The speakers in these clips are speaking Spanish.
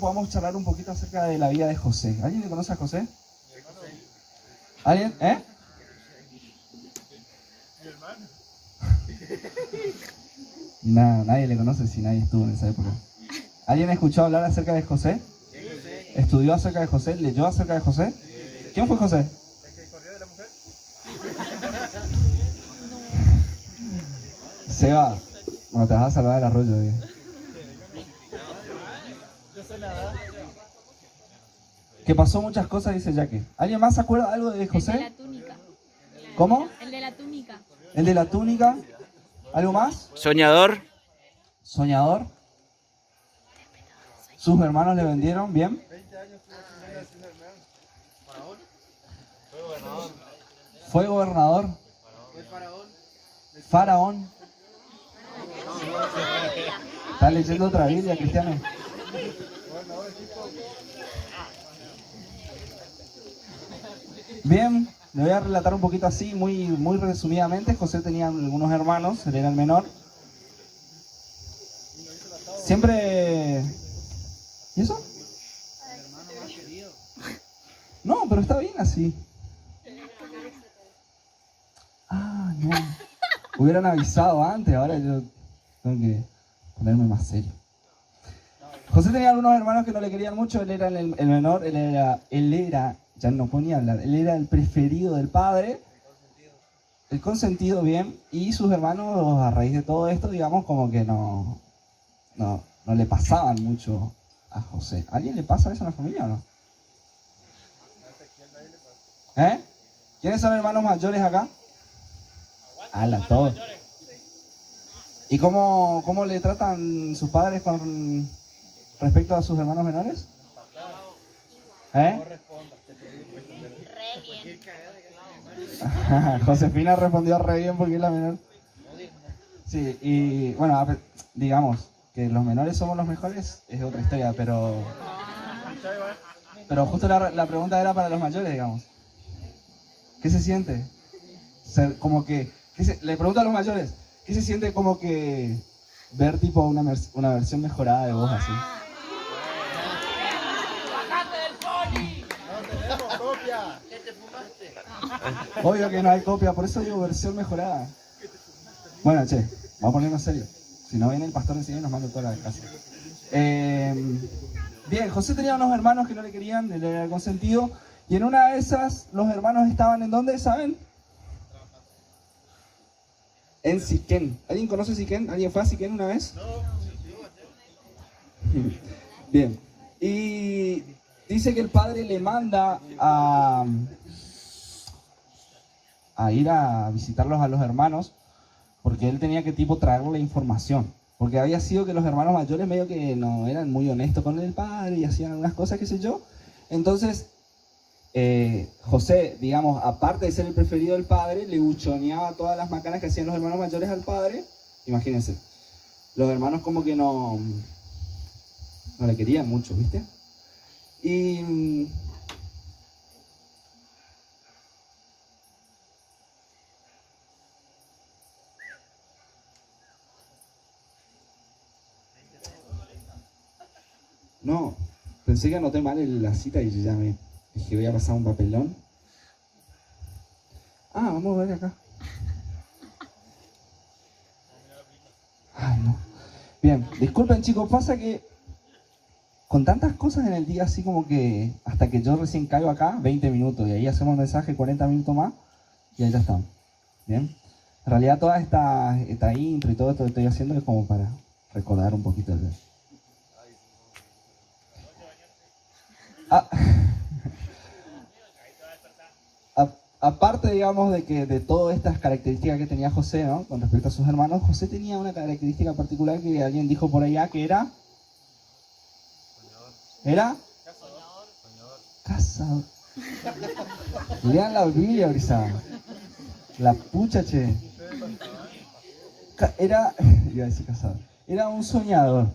podamos charlar un poquito acerca de la vida de José. ¿Alguien le conoce a José? ¿Alguien? ¿Eh? Mi hermano. No, nadie le conoce si nadie estuvo en esa época. ¿Alguien escuchó hablar acerca de José? ¿Estudió acerca de José? ¿Leyó acerca de José? ¿Quién fue José? ¿El que corrió de la mujer? Seba, bueno, te vas a salvar del arroyo. Que pasó muchas cosas, dice Jaque. ¿Alguien más se acuerda algo de José? El de la túnica. ¿Cómo? El de la túnica. ¿El de la túnica? ¿Algo más? Soñador. ¿Soñador? ¿Sus hermanos le vendieron? ¿Bien? 20 años sin hermanos. ¿Fue gobernador? ¿Faraón? ¿Estás leyendo otra Biblia, Cristiano? Bien, le voy a relatar un poquito así, muy resumidamente. José tenía algunos hermanos, él era el menor. Siempre... ¿Y eso? No, pero está bien así. Ah, no. Hubieran avisado antes, ahora yo tengo que ponerme más serio. José tenía algunos hermanos que no le querían mucho, él era el menor, él era, ya no podía hablar, él era el preferido del padre, el consentido, bien, y sus hermanos a raíz de todo esto, digamos, como que no le pasaban mucho a José. ¿A alguien le pasa eso en la familia o no? ¿Eh? ¿Quiénes son hermanos mayores acá? ¡Hala, todos! ¿Y cómo le tratan sus padres con respecto a sus hermanos menores? ¿Eh? Re bien. Josefina respondió re bien porque es la menor. Sí, y bueno, digamos que los menores somos los mejores, es otra historia, pero justo la pregunta era para los mayores, digamos. ¿Qué se siente? Como que, le pregunto a los mayores, ¿qué se siente como que ver tipo una versión mejorada de vos así? Obvio que no hay copia, por eso digo versión mejorada. Bueno, che, vamos a ponernos serio. Si no viene el pastor enseguida y nos manda toda la casa. Bien, José tenía unos hermanos que no le querían, él era el consentido. Y en una de esas, los hermanos estaban ¿en dónde? ¿Saben? En Siquén. ¿Alguien conoce Siquén? ¿Alguien fue a Siquén una vez? Bien. Y dice que el padre le manda a ir a visitarlos a los hermanos porque él tenía que tipo traerle información. Porque había sido que los hermanos mayores medio que no eran muy honestos con el padre y hacían algunas cosas, qué sé yo. Entonces, José, digamos, aparte de ser el preferido del padre, le buchoneaba todas las macanas que hacían los hermanos mayores al padre. Imagínense, los hermanos como que no le querían mucho, ¿viste? Y no, pensé que anoté mal la cita y ya me dije voy a pasar un papelón. Ah, vamos a ver acá. Ay, no. Bien, disculpen chicos, pasa que con tantas cosas en el día, así como que hasta que yo recién caigo acá, 20 minutos, y ahí hacemos mensaje 40 minutos más, y ahí ya estamos. Bien. En realidad toda esta intro y todo esto que estoy haciendo es como para recordar un poquito el... Aparte, digamos, de todas estas características que tenía José, ¿no? Con respecto a sus hermanos, José tenía una característica particular que alguien dijo por allá que era... ¿Era? Cazador. Lean la Biblia, Brisa. La pucha, che. Iba a decir cazador. Era un soñador.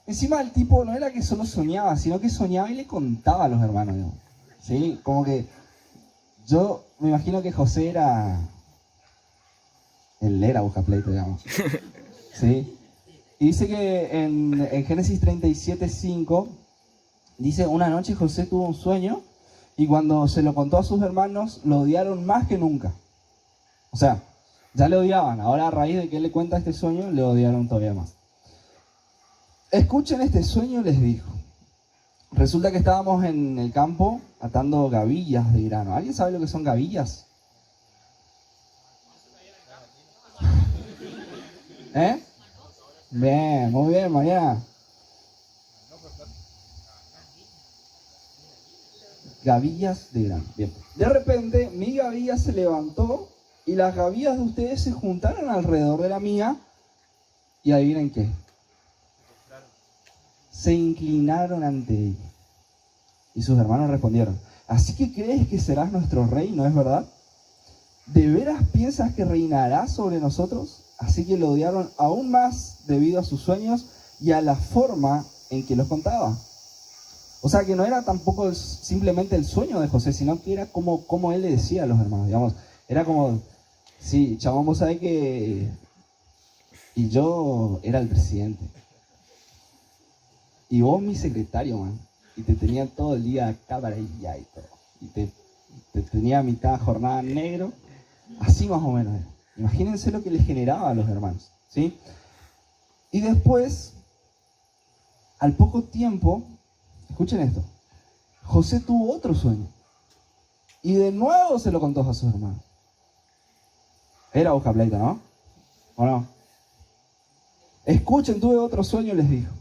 Encima el tipo no era que solo soñaba, sino que soñaba y le contaba a los hermanos, ¿no? ¿Sí? Como que yo me imagino que José él era buscapleito, digamos. ¿Sí? Y dice que en Génesis 37:5 Dice, una noche José tuvo un sueño y cuando se lo contó a sus hermanos, lo odiaron más que nunca. O sea, ya le odiaban, ahora a raíz de que él le cuenta este sueño, le odiaron todavía más. Escuchen este sueño, les dijo. Resulta que estábamos en el campo atando gavillas de grano. ¿Alguien sabe lo que son gavillas? ¿Eh? Bien, muy bien, María. Gavillas de grano. Bien. De repente, mi gavilla se levantó y las gavillas de ustedes se juntaron alrededor de la mía. Y adivinen qué. Se inclinaron ante ella. Y sus hermanos respondieron, ¿así que crees que serás nuestro rey, no es verdad? ¿De veras piensas que reinarás sobre nosotros? Así que lo odiaron aún más debido a sus sueños y a la forma en que los contaba. O sea que no era tampoco simplemente el sueño de José, sino que era como él le decía a los hermanos, digamos. Era como, sí, chabón, vos sabés que... Y yo era el presidente. Y vos mi secretario, man. Y te tenía todo el día cámara y todo. Y te tenía mitad jornada en negro. Así más o menos. Imagínense lo que le generaba a los hermanos, ¿sí? Y después, al poco tiempo, escuchen esto, José tuvo otro sueño. Y de nuevo se lo contó a sus hermanos. Era busca pleito, ¿no? ¿O no? Escuchen, tuve otro sueño, les dijo.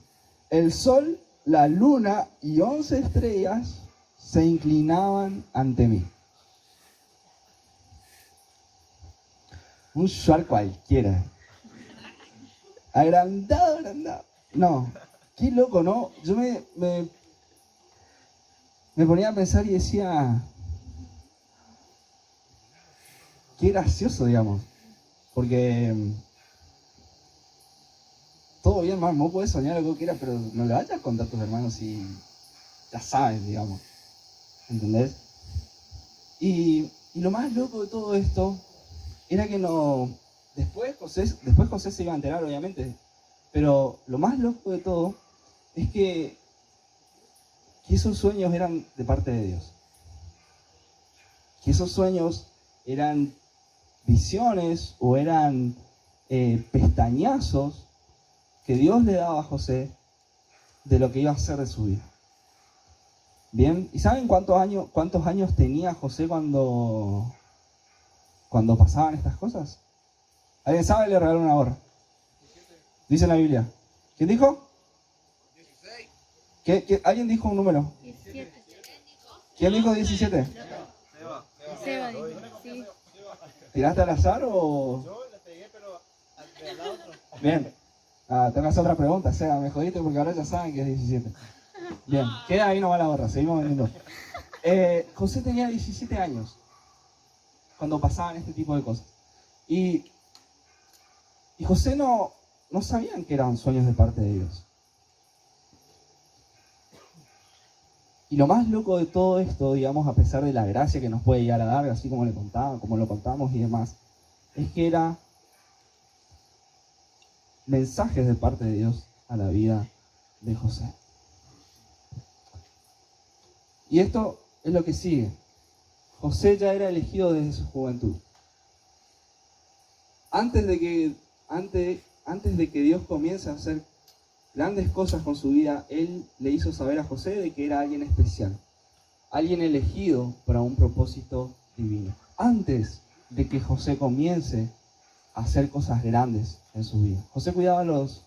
El sol, la luna y 11 estrellas se inclinaban ante mí. Un shuar cualquiera. Agrandado. No, qué loco, ¿no? Yo me ponía a pensar y decía, qué gracioso, digamos. Porque todo bien, man, vos podés soñar lo que quieras, pero no le vayas a contar a tus hermanos y ya sabes, digamos. ¿Entendés? Y lo más loco de todo esto era que no... Después José se iba a enterar, obviamente. Pero lo más loco de todo es que esos sueños eran de parte de Dios. Que esos sueños eran visiones o eran pestañazos que Dios le daba a José de lo que iba a hacer de su vida. Bien, ¿y saben cuántos años tenía José cuando pasaban estas cosas? ¿Alguien sabe? Le regaló una gorra. Dice en la Biblia. ¿Quién dijo? 16. ¿Alguien dijo un número? 17. ¿Quién dijo 17? Seba dijo, sí. ¿Tiraste al azar o...? Yo le pegué, pero al lado otro. Bien. Tengo que hacer otra pregunta, Seba, me jodiste porque ahora ya saben que es 17. Bien, queda ahí nomás la gorra, seguimos vendiendo. José tenía 17 años cuando pasaban este tipo de cosas. Y José no sabían que eran sueños de parte de Dios. Y lo más loco de todo esto, digamos, a pesar de la gracia que nos puede llegar a dar, así como lo contamos y demás, es que era mensajes de parte de Dios a la vida de José. Y esto es lo que sigue. José ya era elegido desde su juventud. Antes de que Dios comience a hacer grandes cosas con su vida, Él le hizo saber a José de que era alguien especial, alguien elegido para un propósito divino. Antes de que José comience a hacer cosas grandes en su vida. José cuidaba los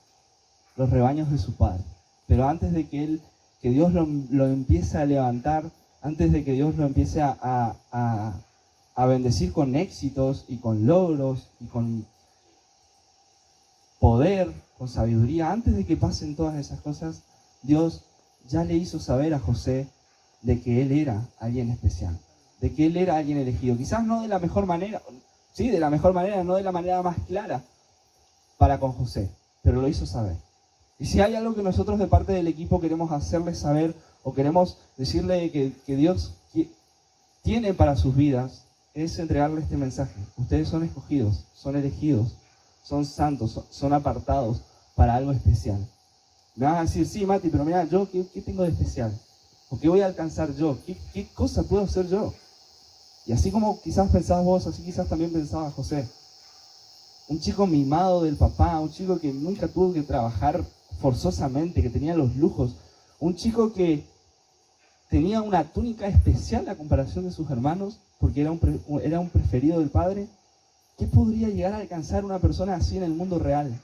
rebaños de su padre, pero antes de que Dios lo empiece a levantar, antes de que Dios lo empiece a bendecir con éxitos y con logros y con poder, con sabiduría, antes de que pasen todas esas cosas, Dios ya le hizo saber a José de que él era alguien especial, de que él era alguien elegido. Quizás no de la mejor manera, sí, de la mejor manera, no de la manera más clara para con José, pero lo hizo saber. Y si hay algo que nosotros de parte del equipo queremos hacerle saber o queremos decirle que Dios tiene para sus vidas, es entregarle este mensaje. Ustedes son escogidos, son elegidos, son santos, son apartados para algo especial. Me van a decir, sí, Mati, pero mira, ¿yo qué tengo de especial? ¿O qué voy a alcanzar yo? ¿Qué cosa puedo hacer yo? Y así como quizás pensabas vos, así quizás también pensaba José. Un chico mimado del papá, un chico que nunca tuvo que trabajar forzosamente, que tenía los lujos. Un chico que tenía una túnica especial a comparación de sus hermanos, porque era un preferido del padre. ¿Qué podría llegar a alcanzar una persona así en el mundo real?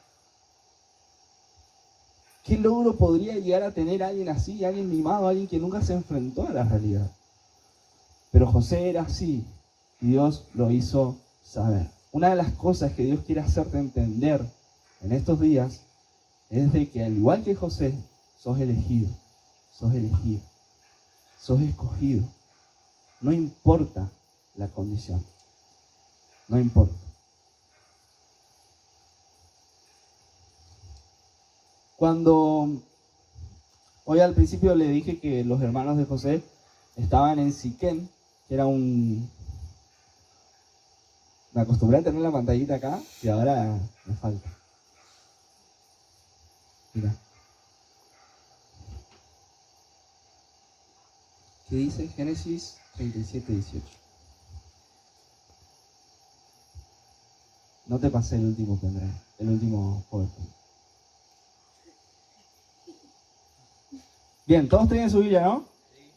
¿Qué logro podría llegar a tener alguien así, alguien mimado, alguien que nunca se enfrentó a la realidad? Pero José era así y Dios lo hizo saber. Una de las cosas que Dios quiere hacerte entender en estos días es de que al igual que José, sos elegido, sos elegido, sos escogido. No importa la condición, no importa. Cuando hoy al principio le dije que los hermanos de José estaban en Siquén, que era me acostumbré a tener la pantallita acá y ahora me falta. Mira. ¿Qué dice Génesis 37:18? No te pasé el último pendrive, el último PowerPoint. Bien, todos tienen su Biblia, ¿no?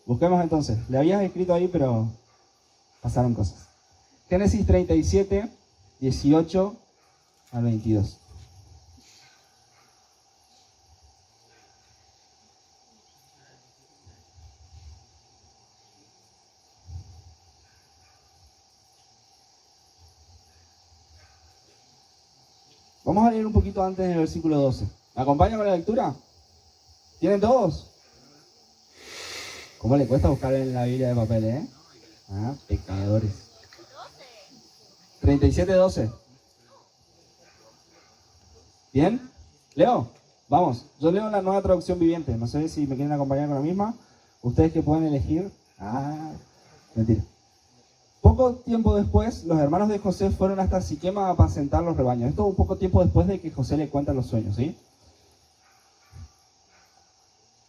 Busquemos entonces. Le habías escrito ahí, pero pasaron cosas. Génesis 37:18 al 22. Vamos a leer un poquito antes del versículo 12. ¿Me acompañan con la lectura? ¿Tienen todos? ¿Cómo le cuesta buscar en la Biblia de papel, pecadores. 37:12. ¿Bien? ¿Leo? Vamos. Yo leo la Nueva Traducción Viviente. No sé si me quieren acompañar con la misma. Ustedes que pueden elegir. Mentira. Poco tiempo después, los hermanos de José fueron hasta Siquem a apacentar los rebaños. Esto un poco tiempo después de que José le cuenta los sueños, ¿sí?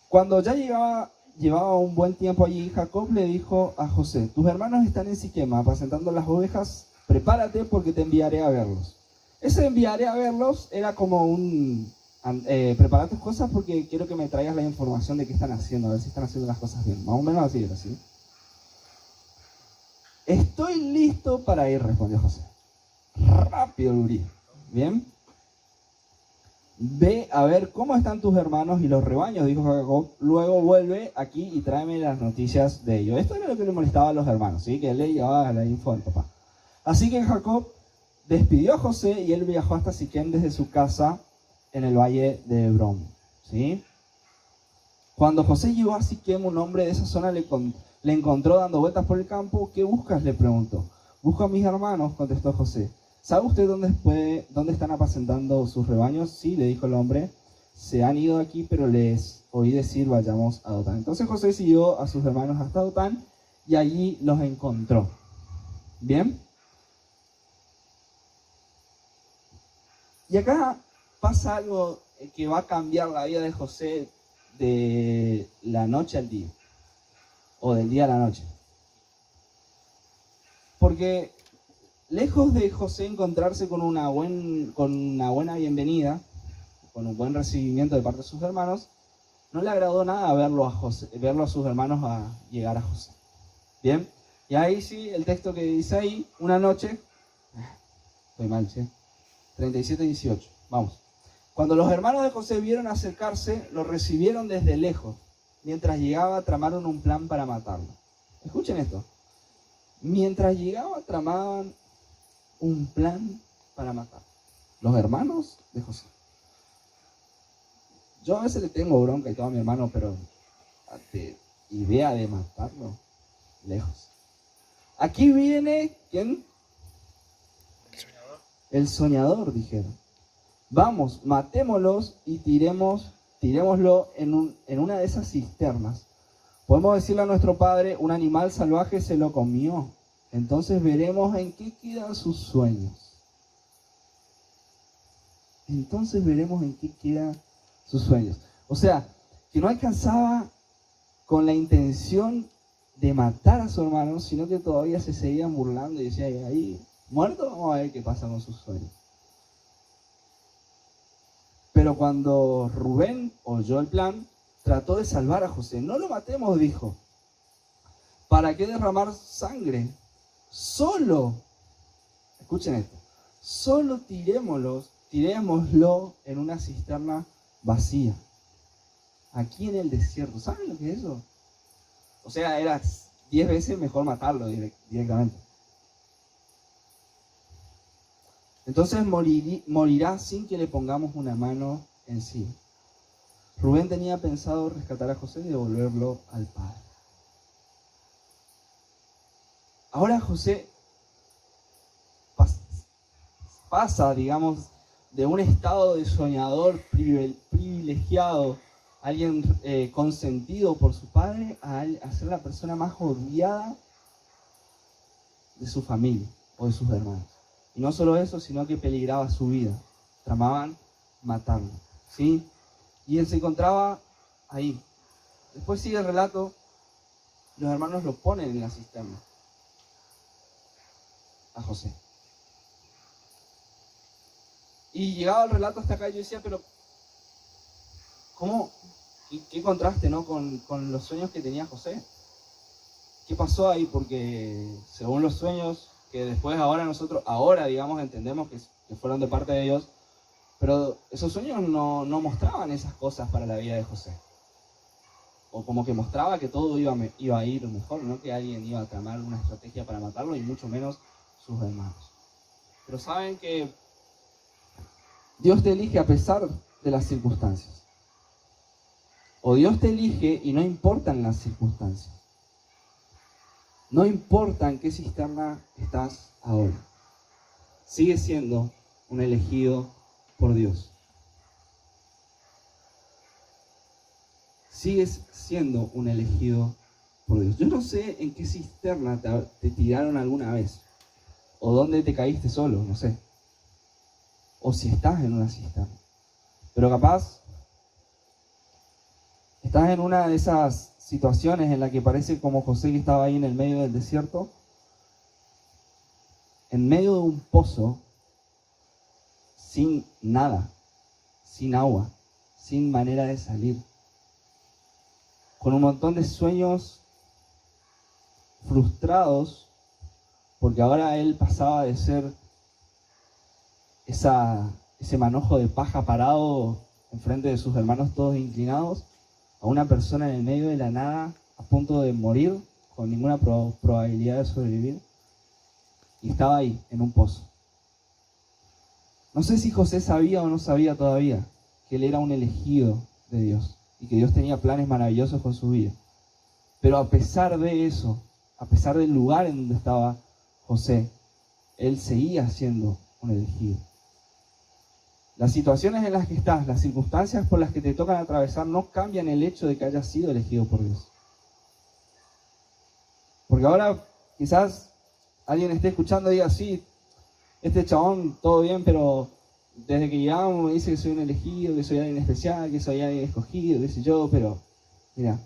Cuando ya llevaba un buen tiempo allí, Jacob le dijo a José: tus hermanos están en Siquem apacentando las ovejas, prepárate porque te enviaré a verlos. Ese enviaré a verlos era como prepara tus cosas porque quiero que me traigas la información de qué están haciendo, a ver si están haciendo las cosas bien. Más o menos así era, ¿sí? Estoy listo para ir, respondió José. Rápido, Uri. Bien. Ve a ver cómo están tus hermanos y los rebaños, dijo Jacob. Luego vuelve aquí y tráeme las noticias de ellos. Esto era lo que le molestaba a los hermanos, ¿sí? Que él le llevaba la info al papá. Así que Jacob despidió a José y él viajó hasta Siquem desde su casa en el valle de Hebrón, ¿sí? Cuando José llegó a Siquem, un hombre de esa zona le encontró dando vueltas por el campo. ¿Qué buscas?, le preguntó. Busco a mis hermanos, contestó José. ¿Sabe usted dónde están apacentando sus rebaños? Sí, le dijo el hombre. Se han ido aquí, pero les oí decir vayamos a Dotán. Entonces José siguió a sus hermanos hasta Dotán y allí los encontró. ¿Bien? Y acá pasa algo que va a cambiar la vida de José de la noche al día, o del día a la noche. Porque lejos de José encontrarse con una buena bienvenida, con un buen recibimiento de parte de sus hermanos, no le agradó nada verlo a sus hermanos a llegar a José. ¿Bien? Y ahí sí, el texto que dice ahí, una noche, estoy mal, ¿sí? 37:18, vamos. Cuando los hermanos de José vieron acercarse, lo recibieron desde lejos. Mientras llegaba, tramaron un plan para matarlo. Escuchen esto. Mientras llegaba, tramaban un plan para matarlo. Los hermanos de José. Yo a veces le tengo bronca y todo a mi hermano, pero de idea de matarlo, lejos. Aquí viene, ¿quién? El soñador, dijeron. Vamos, matémoslos y tirémoslo en una de esas cisternas. Podemos decirle a nuestro padre: un animal salvaje se lo comió. Entonces veremos en qué quedan sus sueños. O sea, que no alcanzaba con la intención de matar a su hermano, sino que todavía se seguían burlando y decían, ahí, muerto, vamos a ver qué pasa con sus sueños. Pero cuando Rubén oyó el plan, trató de salvar a José. No lo matemos, dijo. ¿Para qué derramar sangre? Solo, escuchen esto, solo tirémoslo en una cisterna vacía. Aquí en el desierto. ¿Saben lo que es eso? O sea, era 10 veces mejor matarlo directamente. Entonces morirá sin que le pongamos una mano encima. Rubén tenía pensado rescatar a José y devolverlo al padre. Ahora José pasa, digamos, de un estado de soñador privilegiado, alguien consentido por su padre, a ser la persona más odiada de su familia o de sus hermanos. Y no solo eso, sino que peligraba su vida. Tramaban matarlo, ¿sí? Y él se encontraba ahí. Después sigue el relato, los hermanos lo ponen en la cisterna a José. Y llegaba el relato hasta acá y yo decía, pero ¿cómo? ¿Qué contraste, ¿no? con los sueños que tenía José? ¿Qué pasó ahí? Porque según los sueños que después ahora digamos entendemos que fueron de parte de Dios, pero esos sueños no mostraban esas cosas para la vida de José. O como que mostraba que todo iba a ir mejor, no que alguien iba a tramar una estrategia para matarlo y mucho menos sus hermanos. Pero saben que Dios te elige a pesar de las circunstancias. O Dios te elige y no importan las circunstancias. No importa en qué cisterna estás ahora. Sigues siendo un elegido por Dios. Sigues siendo un elegido por Dios. Yo no sé en qué cisterna te tiraron alguna vez. O dónde te caíste solo, no sé. O si estás en una cisterna. Pero capaz estás en una de esas situaciones en la que parece como José que estaba ahí en el medio del desierto, en medio de un pozo, sin nada, sin agua, sin manera de salir, con un montón de sueños frustrados, porque ahora él pasaba de ser ese manojo de paja parado enfrente de sus hermanos todos inclinados, a una persona en el medio de la nada, a punto de morir, con ninguna probabilidad de sobrevivir, y estaba ahí, en un pozo. No sé si José sabía o no sabía todavía que él era un elegido de Dios, y que Dios tenía planes maravillosos con su vida. Pero a pesar de eso, a pesar del lugar en donde estaba José, él seguía siendo un elegido. Las situaciones en las que estás, las circunstancias por las que te tocan atravesar no cambian el hecho de que hayas sido elegido por Dios. Porque ahora quizás alguien esté escuchando y diga, sí, este chabón todo bien, pero desde que llegamos me dice que soy un elegido, que soy alguien especial, que soy alguien escogido, qué sé yo, pero mira,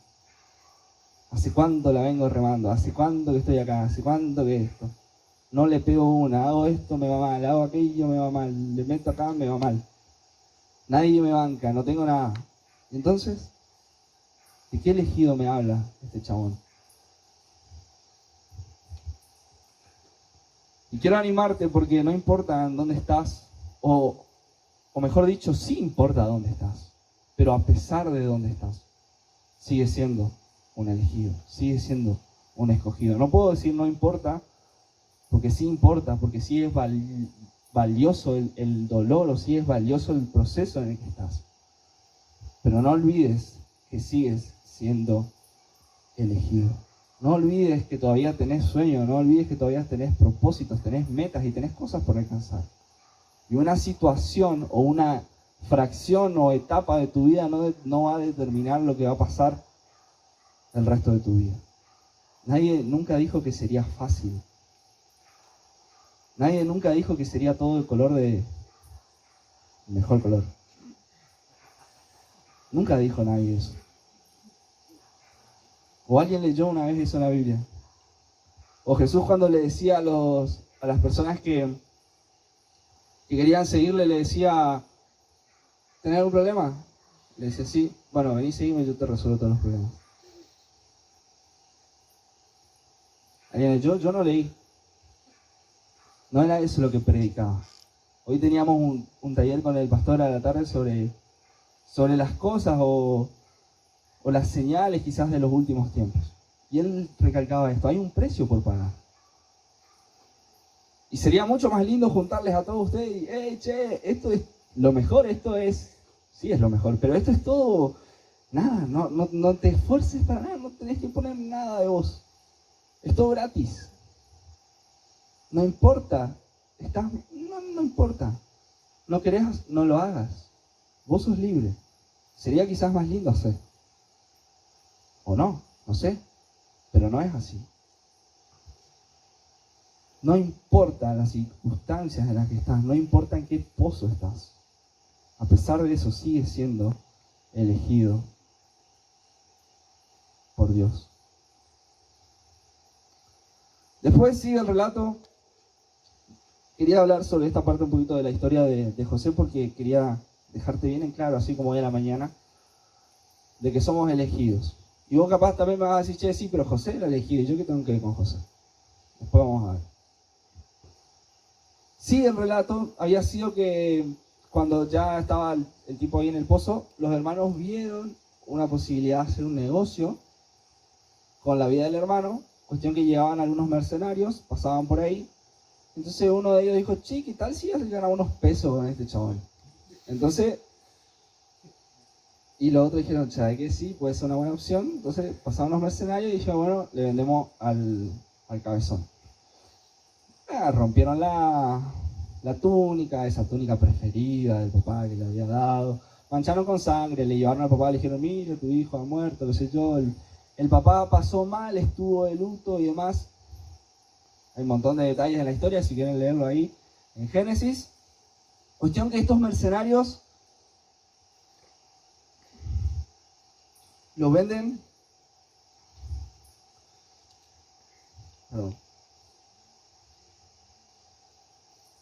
¿hace cuánto la vengo remando? ¿Hace cuánto que estoy acá? ¿Hace cuánto que esto? No le pego una, hago esto, me va mal, hago aquello, me va mal, le meto acá, me va mal. Nadie me banca, no tengo nada. Entonces, ¿de qué elegido me habla este chabón? Y quiero animarte porque no importa en dónde estás, o mejor dicho, sí importa dónde estás, pero a pesar de dónde estás, sigue siendo un elegido, sigue siendo un escogido. No puedo decir no importa, porque sí importa, porque sí es valioso el dolor, o sí es valioso el proceso en el que estás. Pero no olvides que sigues siendo elegido. No olvides que todavía tenés sueños, no olvides que todavía tenés propósitos, tenés metas y tenés cosas por alcanzar. Y una situación o una fracción o etapa de tu vida no va a determinar lo que va a pasar el resto de tu vida. Nadie nunca dijo que sería fácil. Nadie nunca dijo que sería todo el color de... el mejor color. Nunca dijo nadie eso. O alguien leyó una vez eso en la Biblia. O Jesús cuando le decía a las personas que querían seguirle, le decía, ¿tenés algún problema? Le decía, sí, bueno, vení, seguime y yo te resuelvo todos los problemas. ¿Alguien leyó? Yo no leí. No era eso lo que predicaba. Hoy teníamos un taller con el pastor a la tarde sobre las cosas o las señales quizás de los últimos tiempos. Y él recalcaba esto, hay un precio por pagar. Y sería mucho más lindo juntarles a todos ustedes y, hey, che, esto es lo mejor, sí es lo mejor, pero esto es todo, nada, no te esfuerces para nada, no tenés que poner nada de vos. Es todo gratis. No importa, no importa. No querés, no lo hagas. Vos sos libre. Sería quizás más lindo hacer. O no sé, pero no es así. No importa las circunstancias en las que estás, no importa en qué pozo estás. A pesar de eso, sigues siendo elegido por Dios. Después sigue el relato. Quería hablar sobre esta parte un poquito de la historia de José porque quería dejarte bien en claro, así como hoy a la mañana, de que somos elegidos. Y vos capaz también me vas a decir, che, sí, pero José era elegido. ¿Y yo qué tengo que ver con José? Después vamos a ver. Sí, el relato había sido que cuando ya estaba el tipo ahí en el pozo, los hermanos vieron una posibilidad de hacer un negocio con la vida del hermano. Cuestión que llegaban algunos mercenarios, pasaban por ahí. Entonces uno de ellos dijo, che, ¿qué tal si se gana unos pesos con este chabón? Entonces, y los otros dijeron, ¿sabe qué? Sí, puede ser una buena opción. Entonces pasaban los mercenarios y dijeron, bueno, le vendemos al cabezón. Rompieron la túnica, esa túnica preferida del papá que le había dado. Mancharon con sangre, le llevaron al papá, le dijeron, mira, tu hijo ha muerto, lo sé yo. El papá pasó mal, estuvo de luto y demás. Hay un montón de detalles en la historia, si quieren leerlo ahí en Génesis. Cuestión que estos mercenarios lo venden. Perdón.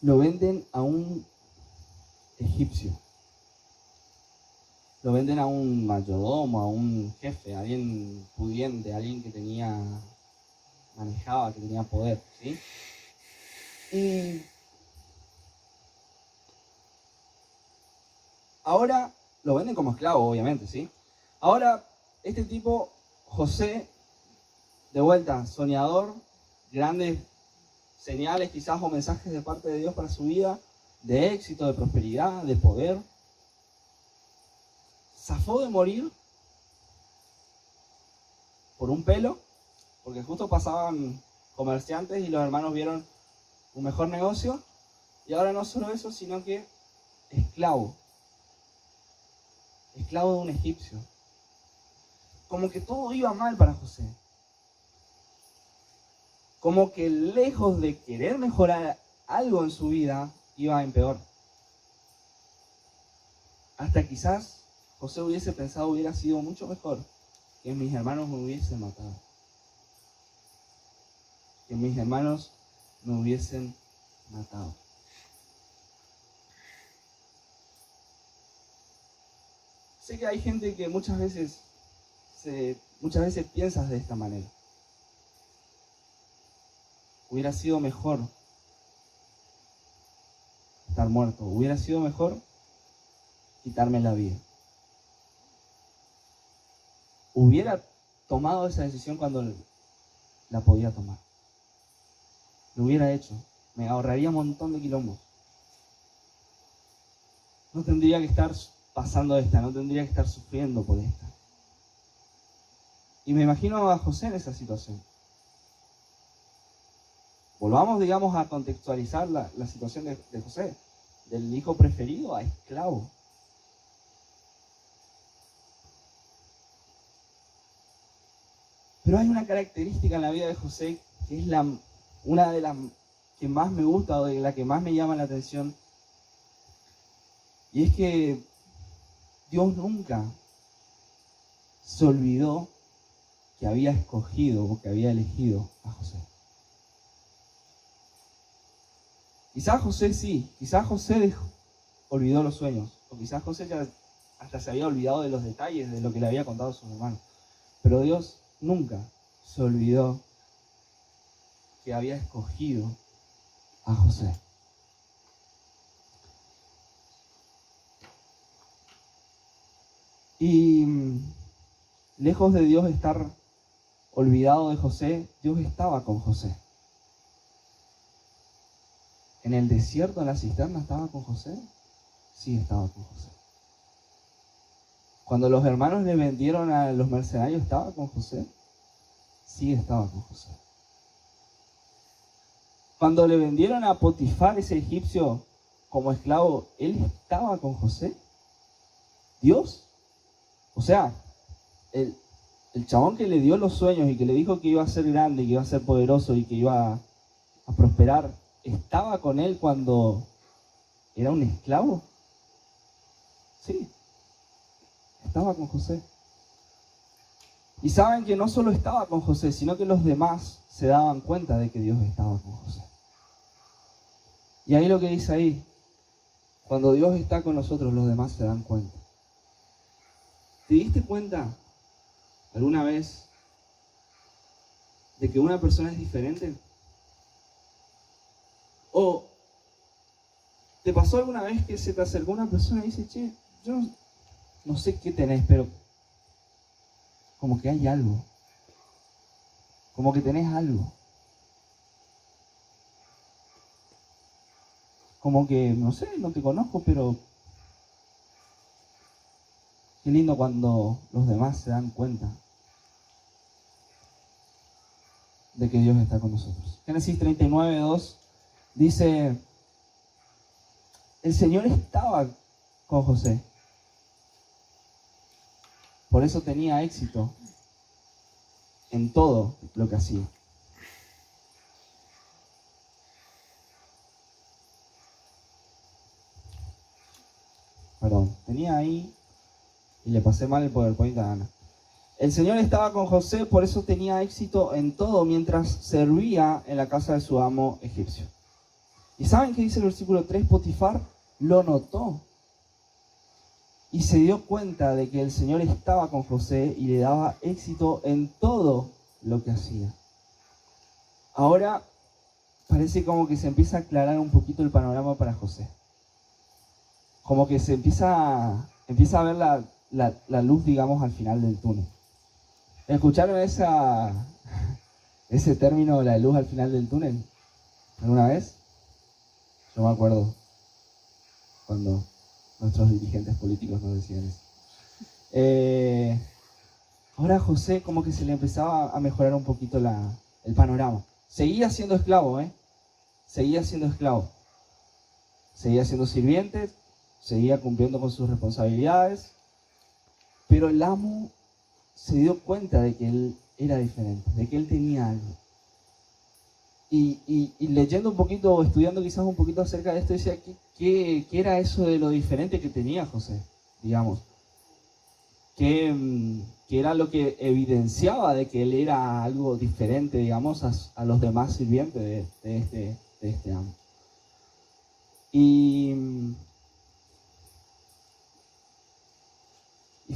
Lo venden a un egipcio. Lo venden a un mayordomo, a un jefe, a alguien pudiente, a alguien que manejaba, que tenía poder, ¿sí? Y ahora lo venden como esclavo, obviamente, ¿sí? Ahora, este tipo, José, de vuelta, soñador, grandes señales quizás o mensajes de parte de Dios para su vida, de éxito, de prosperidad, de poder. Zafó de morir por un pelo, porque justo pasaban comerciantes y los hermanos vieron un mejor negocio. Y ahora no solo eso, sino que esclavo de un egipcio. Como que todo iba mal para José. Como que lejos de querer mejorar algo en su vida, iba en peor. Hasta quizás José hubiese pensado hubiera sido mucho mejor que mis hermanos me hubiesen matado. Que mis hermanos me hubiesen matado. Sé que hay gente que muchas veces piensas de esta manera. Hubiera sido mejor estar muerto. Hubiera sido mejor quitarme la vida. Hubiera tomado esa decisión cuando la podía tomar. Lo hubiera hecho. Me ahorraría un montón de quilombos. No tendría que estar pasando esta, no tendría que estar sufriendo por esta. Y me imagino a José en esa situación. Volvamos, digamos, a contextualizar la situación de José. Del hijo preferido a esclavo. Pero hay una característica en la vida de José que es una de las que más me gusta o de la que más me llama la atención. Y es que Dios nunca se olvidó que había escogido o que había elegido a José. Quizás José sí, quizás José olvidó los sueños, o quizás José ya hasta se había olvidado de los detalles de lo que le había contado a sus hermanos. Pero Dios nunca se olvidó que había escogido a José. Y lejos de Dios estar olvidado de José, Dios estaba con José. En el desierto, en la cisterna, ¿estaba con José? Sí, estaba con José. Cuando los hermanos le vendieron a los mercenarios, ¿estaba con José? Sí, estaba con José. Cuando le vendieron a Potifar, ese egipcio, como esclavo, ¿él estaba con José? ¿Dios? O sea, el chabón que le dio los sueños y que le dijo que iba a ser grande, que iba a ser poderoso y que iba a prosperar, ¿estaba con él cuando era un esclavo? Sí, estaba con José. Y saben que no solo estaba con José, sino que los demás se daban cuenta de que Dios estaba con José. Y ahí lo que dice ahí, cuando Dios está con nosotros, los demás se dan cuenta. ¿Te diste cuenta alguna vez de que una persona es diferente? ¿O te pasó alguna vez que se te acercó una persona y dice, che, yo no sé qué tenés, pero como que hay algo, como que tenés algo, como que, no sé, no te conozco, pero qué lindo cuando los demás se dan cuenta de que Dios está con nosotros. Génesis 39:2 dice, el Señor estaba con José, por eso tenía éxito en todo lo que hacía. Perdón, tenía ahí y le pasé mal el PowerPoint a Ana. El Señor estaba con José, por eso tenía éxito en todo mientras servía en la casa de su amo egipcio. ¿Y saben qué dice el versículo 3? Potifar lo notó y se dio cuenta de que el Señor estaba con José y le daba éxito en todo lo que hacía. Ahora parece como que se empieza a aclarar un poquito el panorama para José. Como que se empieza a ver la luz, digamos, al final del túnel. ¿Escucharon ese término, la luz al final del túnel? ¿Alguna vez? Yo me acuerdo cuando nuestros dirigentes políticos nos decían eso. Ahora José como que se le empezaba a mejorar un poquito el panorama. Seguía siendo esclavo, seguía siendo esclavo. Seguía siendo sirviente, seguía cumpliendo con sus responsabilidades, pero el amo se dio cuenta de que él era diferente, de que él tenía algo. Y leyendo un poquito, o estudiando quizás un poquito acerca de esto, decía, ¿qué era eso de lo diferente que tenía José? Digamos, que era lo que evidenciaba de que él era algo diferente, digamos, a los demás sirvientes de este amo. Y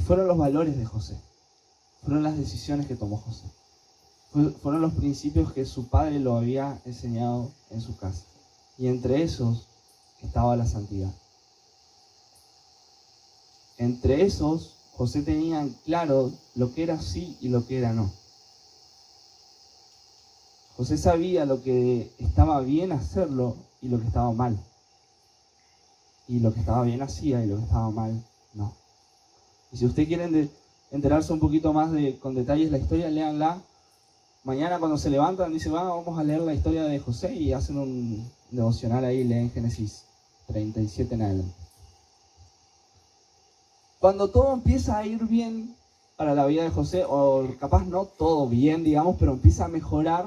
fueron los valores de José, fueron las decisiones que tomó José, fueron los principios que su padre lo había enseñado en su casa. Y entre esos estaba la santidad. Entre esos, José tenía claro lo que era sí y lo que era no. José sabía lo que estaba bien hacerlo y lo que estaba mal. Y lo que estaba bien hacía y lo que estaba mal, no. Y si ustedes quieren enterarse un poquito más con detalles la historia, léanla. Mañana cuando se levantan, dicen, vamos a leer la historia de José, y hacen un devocional ahí, leen Génesis 37 en adelante. Cuando todo empieza a ir bien para la vida de José, o capaz no todo bien, digamos, pero empieza a mejorar,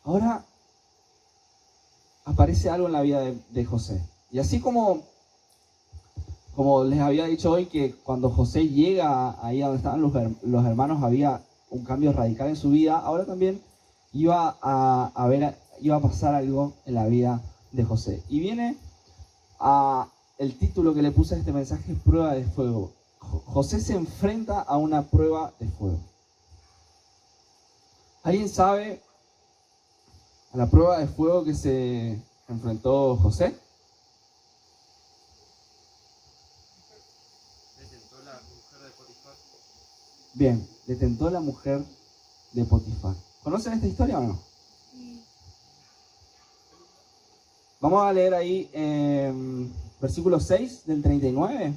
ahora aparece algo en la vida de José. Y así como les había dicho hoy, que cuando José llega ahí donde estaban los hermanos, había un cambio radical en su vida, ahora también iba a pasar algo en la vida de José. Y viene el título que le puse a este mensaje, prueba de fuego. José se enfrenta a una prueba de fuego. ¿Alguien sabe a la prueba de fuego que se enfrentó José? Le tentó la mujer de Potifar. Bien, le tentó la mujer de Potifar. ¿Conocen esta historia o no? Vamos a leer ahí versículo 6 del 39.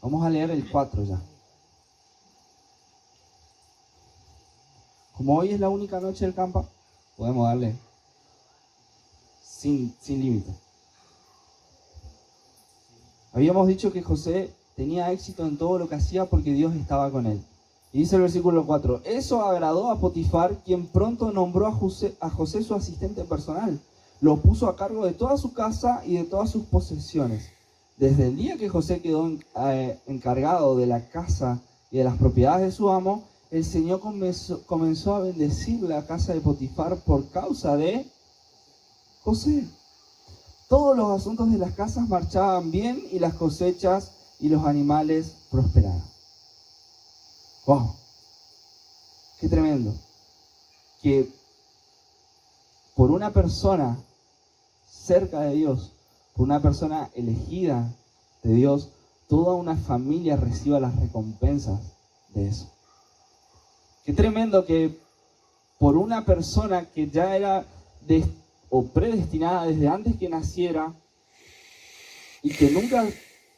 Vamos a leer el 4 ya. Como hoy es la única noche del campo, podemos darle sin límite. Habíamos dicho que José tenía éxito en todo lo que hacía porque Dios estaba con él. Y dice el versículo 4, eso agradó a Potifar, quien pronto nombró a José su asistente personal. Lo puso a cargo de toda su casa y de todas sus posesiones. Desde el día que José quedó encargado de la casa y de las propiedades de su amo, el Señor comenzó a bendecir la casa de Potifar por causa de José. Todos los asuntos de las casas marchaban bien y las cosechas y los animales prosperaban. ¡Wow! ¡Qué tremendo! Que por una persona cerca de Dios, por una persona elegida de Dios, toda una familia reciba las recompensas de eso. Qué tremendo que por una persona que ya era predestinada desde antes que naciera y que nunca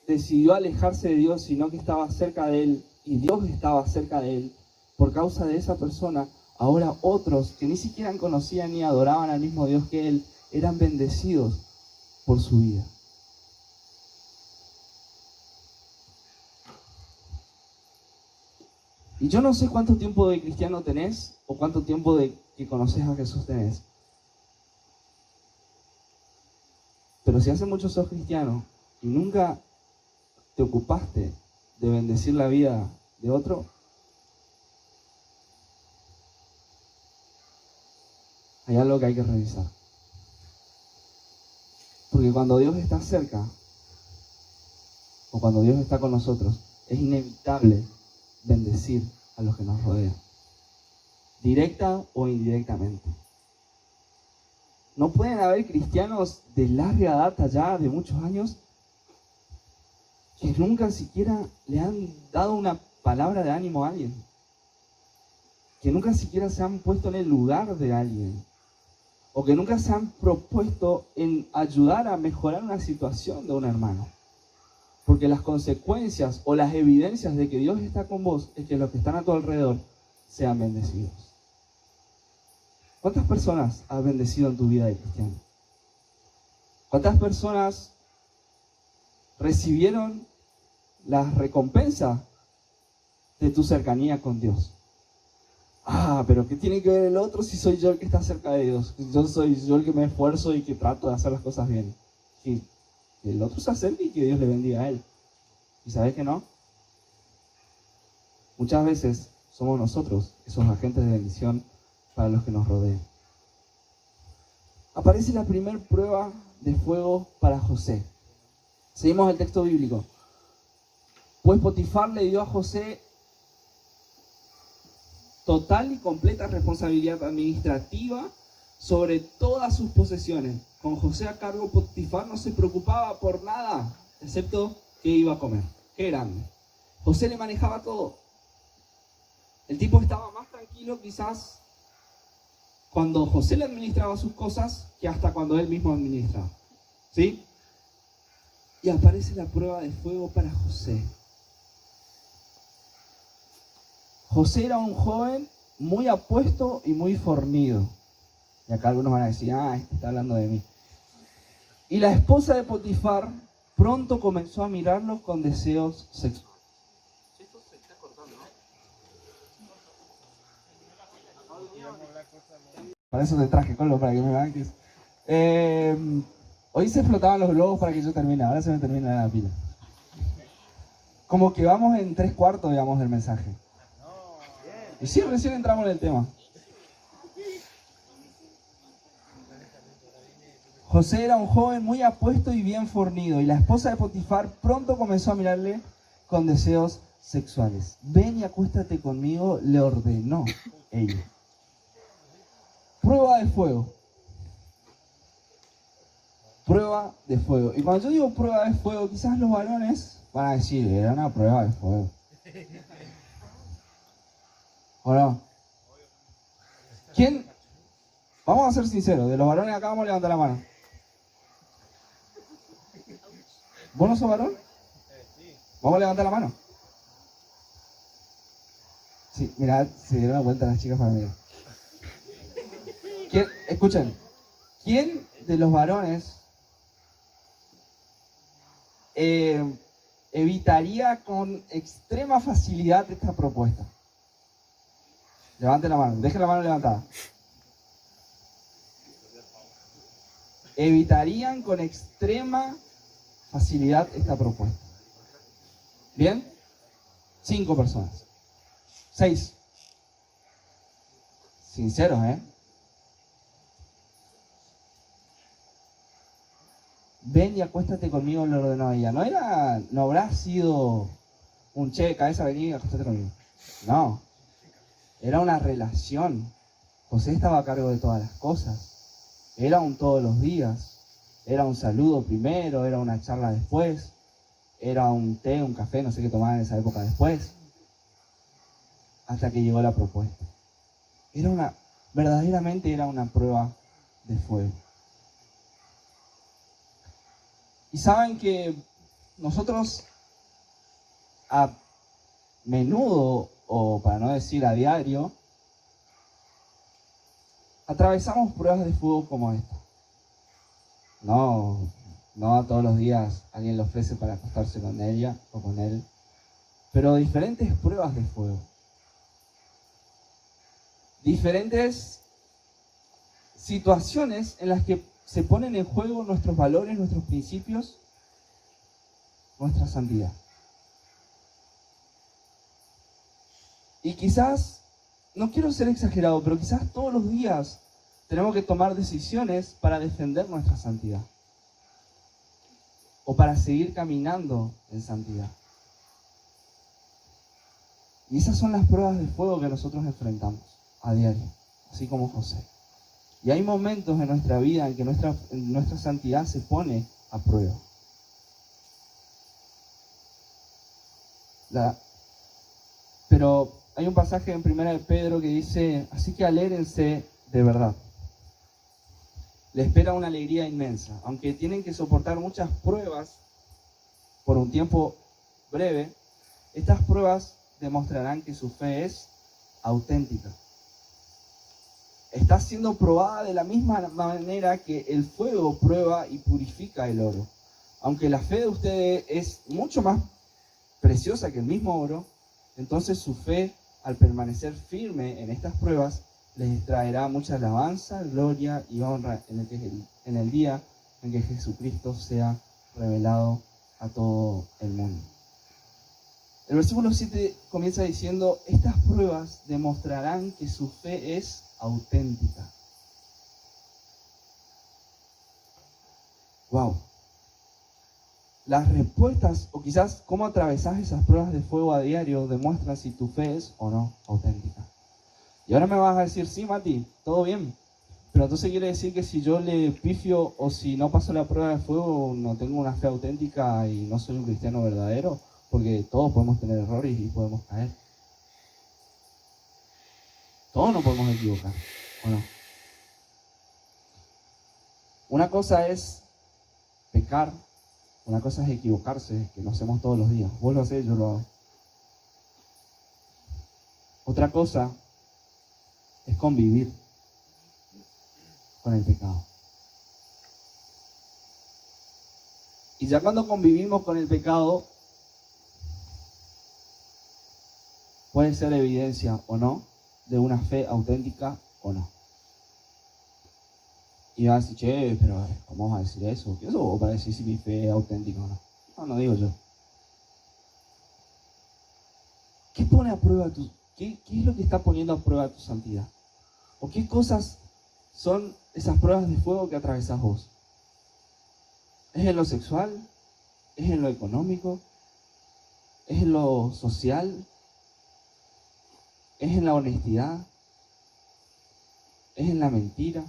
decidió alejarse de Dios, sino que estaba cerca de Él y Dios estaba cerca de Él, por causa de esa persona, ahora otros que ni siquiera conocían ni adoraban al mismo Dios que Él, eran bendecidos por su vida. Y yo no sé cuánto tiempo de cristiano tenés o cuánto tiempo de que conoces a Jesús tenés. Pero si hace mucho sos cristiano y nunca te ocupaste de bendecir la vida de otro, hay algo que hay que revisar. Porque cuando Dios está cerca, o cuando Dios está con nosotros, es inevitable bendecir a los que nos rodean, directa o indirectamente. No pueden haber cristianos de larga data ya, de muchos años, que nunca siquiera le han dado una palabra de ánimo a alguien, que nunca siquiera se han puesto en el lugar de alguien, o que nunca se han propuesto en ayudar a mejorar una situación de un hermano. Porque las consecuencias o las evidencias de que Dios está con vos es que los que están a tu alrededor sean bendecidos. ¿Cuántas personas has bendecido en tu vida de cristiano? ¿Cuántas personas recibieron las recompensas de tu cercanía con Dios? Pero ¿qué tiene que ver el otro si soy yo el que está cerca de Dios? Soy yo el que me esfuerzo y que trato de hacer las cosas bien. Sí. Que el otro se acerque y que Dios le bendiga a él. ¿Y sabes que no? Muchas veces somos nosotros esos agentes de bendición para los que nos rodean. Aparece la primera prueba de fuego para José. Seguimos el texto bíblico. Pues Potifar le dio a José total y completa responsabilidad administrativa sobre todas sus posesiones. Con José a cargo, Potifar no se preocupaba por nada, excepto qué iba a comer. Qué grande. José le manejaba todo. El tipo estaba más tranquilo quizás cuando José le administraba sus cosas que hasta cuando él mismo administraba. ¿Sí? Y aparece la prueba de fuego para José. José era un joven muy apuesto y muy fornido. Y acá algunos van a decir, este está hablando de mí. Y la esposa de Potifar pronto comenzó a mirarlo con deseos sexuales. Esto se está cortando, ¿no? Para eso te traje, Colo, para que me banques. Hoy se explotaban los globos para que yo termine, ahora se me termina la pila. Como que vamos en 3/4, digamos, del mensaje. Y sí, recién entramos en el tema. José era un joven muy apuesto y bien fornido, y la esposa de Potifar pronto comenzó a mirarle con deseos sexuales. Ven y acuéstate conmigo, le ordenó ella. Prueba de fuego. Prueba de fuego. Y cuando yo digo prueba de fuego, quizás los varones van a decir, era una prueba de fuego. ¿O no? ¿Quién? Vamos a ser sinceros, de los varones acá vamos a levantar la mano. ¿Vos no sos varón? Vamos a levantar la mano. Sí, mirad, se dieron la vuelta las chicas para mí. Escuchen, ¿quién de los varones evitaría con extrema facilidad esta propuesta? Levanten la mano, dejen la mano levantada. Evitarían con extrema facilidad esta propuesta. ¿Bien? 5 personas. 6. Sinceros, ¿eh? Ven y acuéstate conmigo, le ordenó a ella. No habrá sido un che de cabeza, vení y acuéstate conmigo. No. Era una relación. José estaba a cargo de todas las cosas. Era un todos los días. Era un saludo primero, era una charla después. Era un té, un café, no sé qué tomaban en esa época después. Hasta que llegó la propuesta. Verdaderamente era una prueba de fuego. Y saben que nosotros a menudo, o para no decir a diario, atravesamos pruebas de fuego como esta. No a todos los días alguien le ofrece para acostarse con ella o con él, pero diferentes pruebas de fuego. Diferentes situaciones en las que se ponen en juego nuestros valores, nuestros principios, nuestra santidad. Y quizás, no quiero ser exagerado, pero quizás todos los días tenemos que tomar decisiones para defender nuestra santidad. O para seguir caminando en santidad. Y esas son las pruebas de fuego que nosotros enfrentamos a diario, así como José. Y hay momentos en nuestra vida en que nuestra santidad se pone a prueba. Pero hay un pasaje en 1 de Pedro que dice, así que alérense de verdad. Le espera una alegría inmensa, aunque tienen que soportar muchas pruebas por un tiempo breve. Estas pruebas demostrarán que su fe es auténtica. Está siendo probada de la misma manera que el fuego prueba y purifica el oro. Aunque la fe de ustedes es mucho más preciosa que el mismo oro, entonces su fe, al permanecer firme en estas pruebas, les traerá mucha alabanza, gloria y honra en el día en que Jesucristo sea revelado a todo el mundo. El versículo 7 comienza diciendo, estas pruebas demostrarán que su fe es auténtica. Wow. Las respuestas, o quizás cómo atravesás esas pruebas de fuego a diario, demuestran si tu fe es o no auténtica. Y ahora me vas a decir, sí, Mati, todo bien. Pero entonces quiere decir que si yo le pifio o si no paso la prueba de fuego, no tengo una fe auténtica y no soy un cristiano verdadero, porque todos podemos tener errores y podemos caer. Todos nos podemos equivocar, ¿o no? Una cosa es pecar, una cosa es equivocarse, que lo hacemos todos los días. Vos lo hacés, yo lo hago. Otra cosa es convivir con el pecado. Y ya cuando convivimos con el pecado, puede ser evidencia o no de una fe auténtica o no. Y vas a decir, che, pero ¿cómo vas a decir eso? ¿Qué eso para decir si mi fe es auténtica o no? No digo yo. ¿qué pone a prueba qué es lo que está poniendo a prueba tu santidad? ¿O qué cosas son esas pruebas de fuego que atravesás vos? ¿Es en lo sexual? ¿Es en lo económico? ¿Es en lo social? ¿Es en la honestidad? ¿Es en la mentira?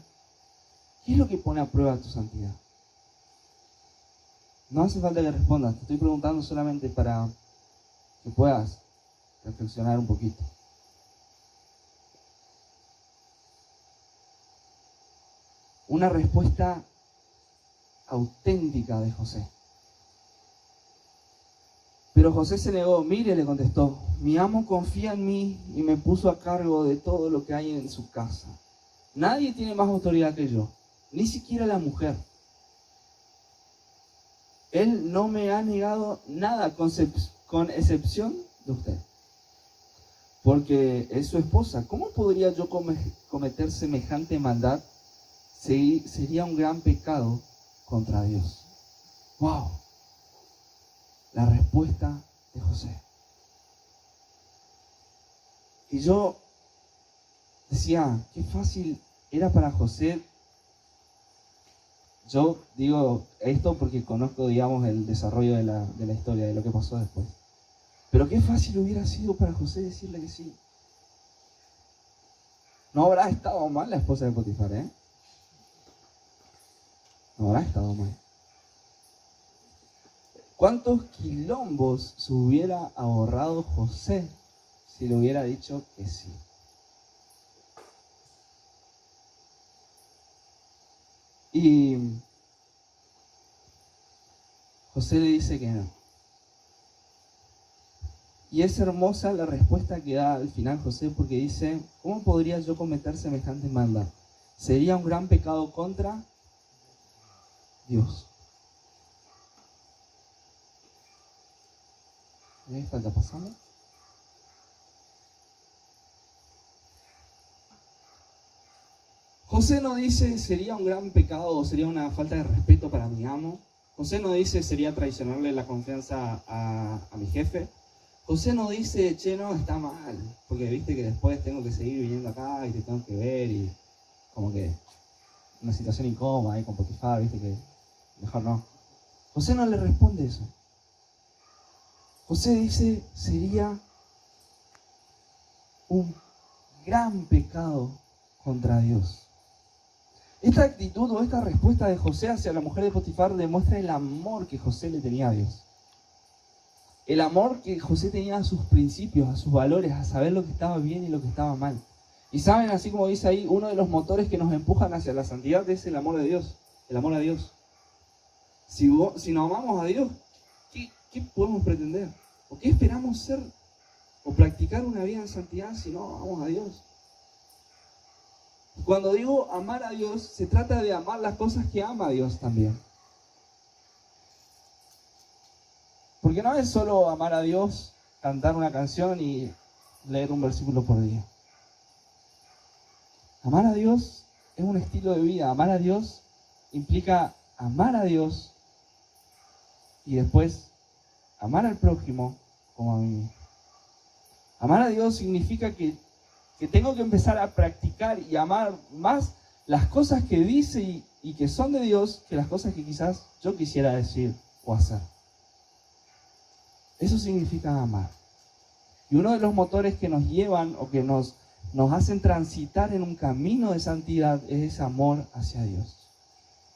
¿Qué es lo que pone a prueba tu santidad? No hace falta que respondas, te estoy preguntando solamente para que puedas reflexionar un poquito. Una respuesta auténtica de José. Pero José se negó. Mire, le contestó, mi amo confía en mí y me puso a cargo de todo lo que hay en su casa. Nadie tiene más autoridad que yo, ni siquiera la mujer. Él no me ha negado nada con excepción de usted, porque es su esposa. ¿Cómo podría yo cometer semejante maldad? Sería un gran pecado contra Dios. ¡Wow! La respuesta de José. Y yo decía, qué fácil era para José. Yo digo esto porque conozco, digamos, el desarrollo de la historia, de lo que pasó después. Pero qué fácil hubiera sido para José decirle que sí. No habrá estado mal la esposa de Potifar, ¿eh? No habrá estado mal. ¿Cuántos quilombos se hubiera ahorrado José si le hubiera dicho que sí? Y José le dice que no. Y es hermosa la respuesta que da al final José, porque dice, ¿cómo podría yo cometer semejante maldad? Sería un gran pecado contra Dios. ¿Qué está pasando? José no dice sería un gran pecado o sería una falta de respeto para mi amo. José no dice sería traicionarle la confianza a mi jefe. José no dice, che, no, está mal, porque viste que después tengo que seguir viniendo acá y te tengo que ver y como que una situación incómoda ahí con Potifar, viste que mejor no. José no le responde eso. José dice, sería un gran pecado contra Dios. Esta actitud o esta respuesta de José hacia la mujer de Potifar demuestra el amor que José le tenía a Dios. El amor que José tenía a sus principios, a sus valores, a saber lo que estaba bien y lo que estaba mal. Y saben, así como dice ahí, uno de los motores que nos empujan hacia la santidad es el amor de Dios, el amor a Dios. Si nos amamos a Dios, ¿qué podemos pretender? ¿O qué esperamos ser o practicar una vida en santidad si no amamos a Dios? Cuando digo amar a Dios, se trata de amar las cosas que ama a Dios también. Porque no es solo amar a Dios, cantar una canción y leer un versículo por día. Amar a Dios es un estilo de vida. Amar a Dios implica amar a Dios y después amar al prójimo como a mí mismo. Amar a Dios significa que tengo que empezar a practicar y amar más las cosas que dice y que son de Dios que las cosas que quizás yo quisiera decir o hacer. Eso significa amar. Y uno de los motores que nos llevan o que nos hacen transitar en un camino de santidad es ese amor hacia Dios.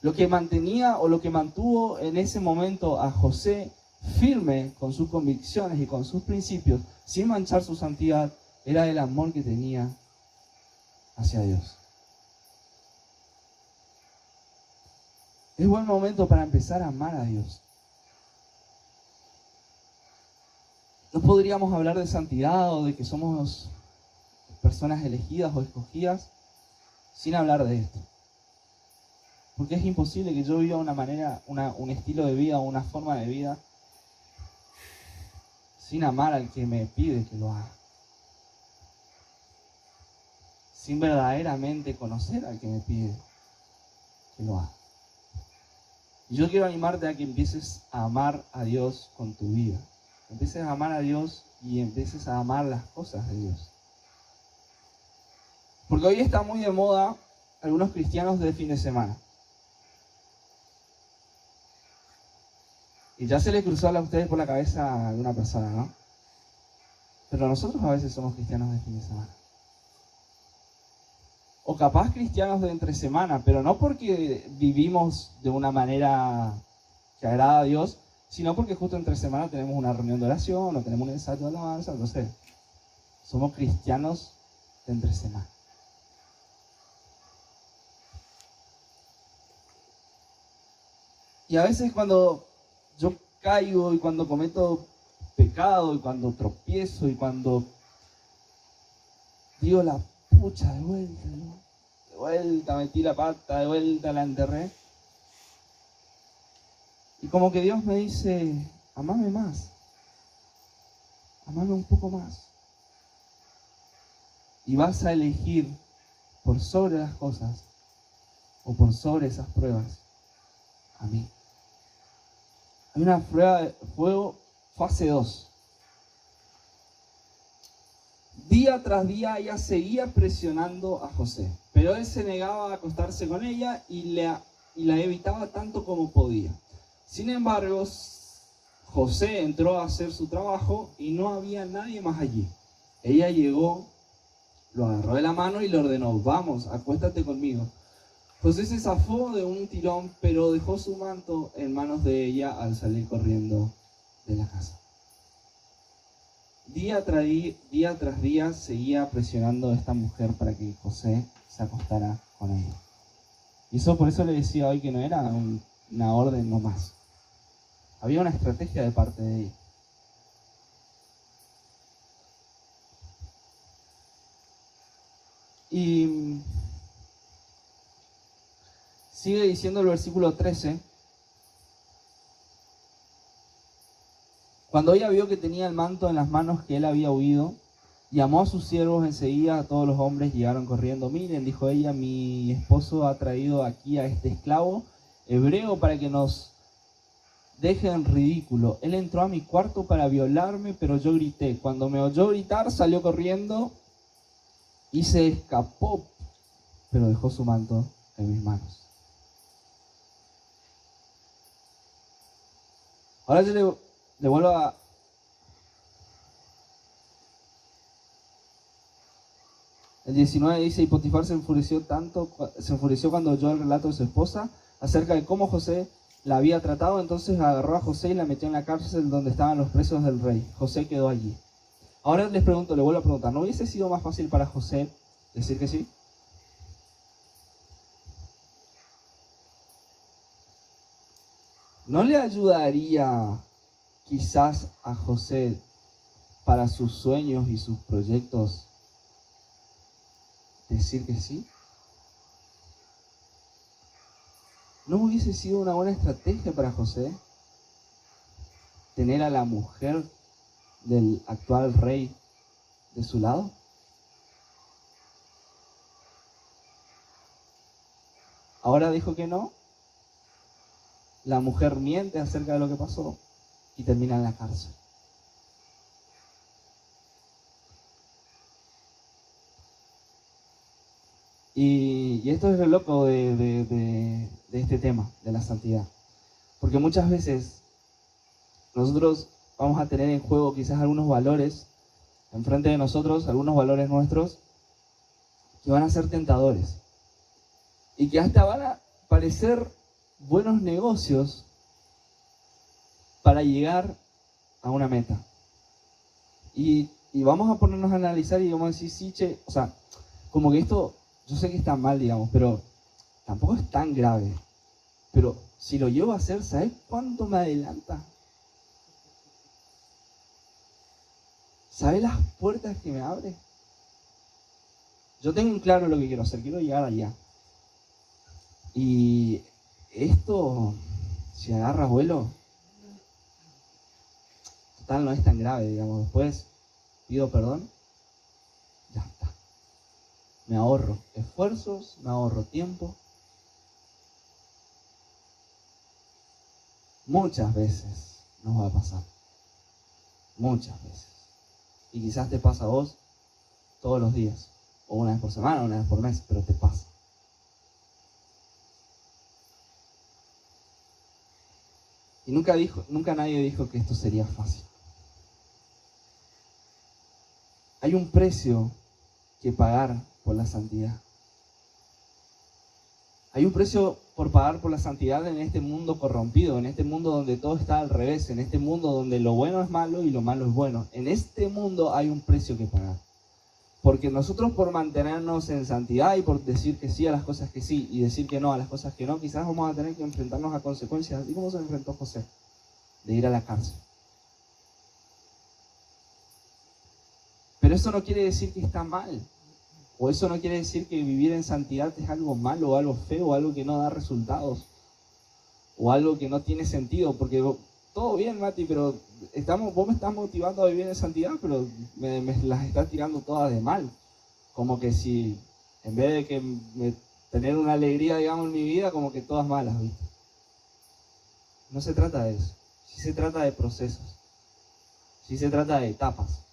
Lo que mantenía o lo que mantuvo en ese momento a José firme con sus convicciones y con sus principios, sin manchar su santidad, era el amor que tenía hacia Dios. Es buen momento para empezar a amar a Dios. No podríamos hablar de santidad o de que somos personas elegidas o escogidas sin hablar de esto. Porque es imposible que yo viva una manera, un estilo de vida o una forma de vida sin amar al que me pide que lo haga. Sin verdaderamente conocer al que me pide que lo haga. Y yo quiero animarte a que empieces a amar a Dios con tu vida. Empieces a amar a Dios y empieces a amar las cosas de Dios. Porque hoy está muy de moda algunos cristianos de fin de semana. Y ya se les cruzó a ustedes por la cabeza a alguna persona, ¿no? Pero nosotros a veces somos cristianos de fin de semana. O capaz cristianos de entre semana, pero no porque vivimos de una manera que agrada a Dios, sino porque justo entre semana tenemos una reunión de oración o tenemos un ensayo de alabanza, no sé. Somos cristianos de entre semana. Y a veces cuando yo caigo y cuando cometo pecado y cuando tropiezo y cuando digo la pucha de vuelta, ¿no? De vuelta metí la pata, de vuelta la enterré. Y como que Dios me dice, amame más, amame un poco más. Y vas a elegir por sobre las cosas o por sobre esas pruebas a mí. Hay una prueba de fuego, fase 2. Día tras día ella seguía presionando a José, pero él se negaba a acostarse con ella y la evitaba tanto como podía. Sin embargo, José entró a hacer su trabajo y no había nadie más allí. Ella llegó, lo agarró de la mano y le ordenó, vamos, acuéstate conmigo. José se zafó de un tirón, pero dejó su manto en manos de ella al salir corriendo de la casa. Día tras día seguía presionando a esta mujer para que José se acostara con ella. Y eso por eso le decía hoy que no era una orden nomás. Había una estrategia de parte de ella. Y sigue diciendo el versículo 13. Cuando ella vio que tenía el manto en las manos que él había huido, llamó a sus siervos enseguida, a todos los hombres llegaron corriendo. Miren, dijo ella, mi esposo ha traído aquí a este esclavo hebreo para que nos deje en ridículo. Él entró a mi cuarto para violarme, pero yo grité. Cuando me oyó gritar, salió corriendo y se escapó, pero dejó su manto en mis manos. Ahora yo le vuelvo a... El 19 dice, y Potifar se enfureció cuando oyó el relato de su esposa acerca de cómo José la había tratado. Entonces agarró a José y la metió en la cárcel donde estaban los presos del rey. José quedó allí. Ahora les pregunto, le vuelvo a preguntar, ¿no hubiese sido más fácil para José decir que sí? ¿No le ayudaría quizás a José para sus sueños y sus proyectos decir que sí? ¿No hubiese sido una buena estrategia para José tener a la mujer del actual rey de su lado? Ahora dijo que no. La mujer miente acerca de lo que pasó y termina en la cárcel. Y esto es lo loco de este tema, de la santidad. Porque muchas veces nosotros vamos a tener en juego quizás algunos valores enfrente de nosotros, algunos valores nuestros, que van a ser tentadores. Y que hasta van a parecer buenos negocios para llegar a una meta. Y vamos a ponernos a analizar y vamos a decir, sí, che, o sea, como que esto, yo sé que está mal, digamos, pero tampoco es tan grave. Pero si lo llevo a hacer, ¿sabes cuánto me adelanta? ¿Sabes las puertas que me abre? Yo tengo en claro lo que quiero hacer, quiero llegar allá. Y esto, si agarra vuelo, total no es tan grave, digamos. Después pido perdón, ya está. Me ahorro esfuerzos, me ahorro tiempo. Muchas veces nos va a pasar. Muchas veces. Y quizás te pasa a vos todos los días, o una vez por semana, una vez por mes, pero te pasa. Y nunca nadie dijo que esto sería fácil. Hay un precio que pagar por la santidad. Hay un precio por pagar por la santidad en este mundo corrompido, en este mundo donde todo está al revés, en este mundo donde lo bueno es malo y lo malo es bueno. En este mundo hay un precio que pagar. Porque nosotros, por mantenernos en santidad y por decir que sí a las cosas que sí y decir que no a las cosas que no, quizás vamos a tener que enfrentarnos a consecuencias, así como se enfrentó José, de ir a la cárcel. Pero eso no quiere decir que está mal. O eso no quiere decir que vivir en santidad es algo malo, o algo feo, o algo que no da resultados, o algo que no tiene sentido. Porque todo bien, Mati, pero vos me estás motivando a vivir en santidad, pero me las estás tirando todas de mal. Como que si, en vez de tener una alegría, digamos, en mi vida, como que todas malas, ¿viste? No se trata de eso. Sí se trata de procesos. Sí se trata de etapas.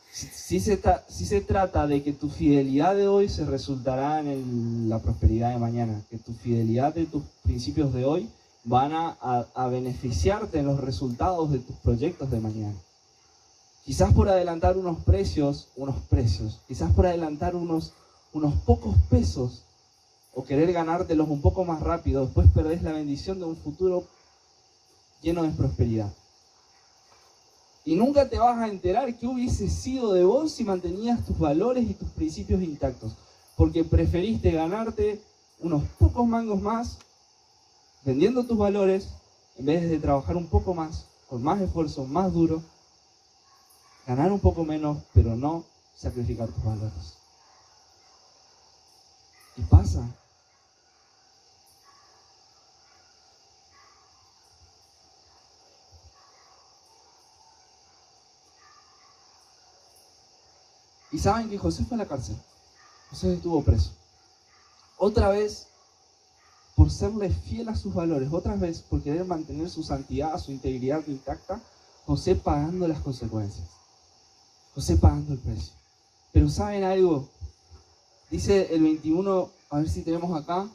Sí se trata de que tu fidelidad de hoy se resultará en la prosperidad de mañana, que tu fidelidad de tus principios de hoy van a beneficiarte en los resultados de tus proyectos de mañana. Quizás por adelantar unos precios, quizás por adelantar unos pocos pesos o querer ganártelos un poco más rápido, después perdés la bendición de un futuro lleno de prosperidad. Y nunca te vas a enterar qué hubiese sido de vos si mantenías tus valores y tus principios intactos. Porque preferiste ganarte unos pocos mangos más vendiendo tus valores en vez de trabajar un poco más, con más esfuerzo, más duro, ganar un poco menos, pero no sacrificar tus valores. Y pasa. Y saben que José fue a la cárcel. José estuvo preso. Otra vez, por serle fiel a sus valores, otra vez por querer mantener su santidad, su integridad intacta, José pagando las consecuencias. José pagando el precio. Pero ¿saben algo? Dice el 21, a ver si tenemos acá.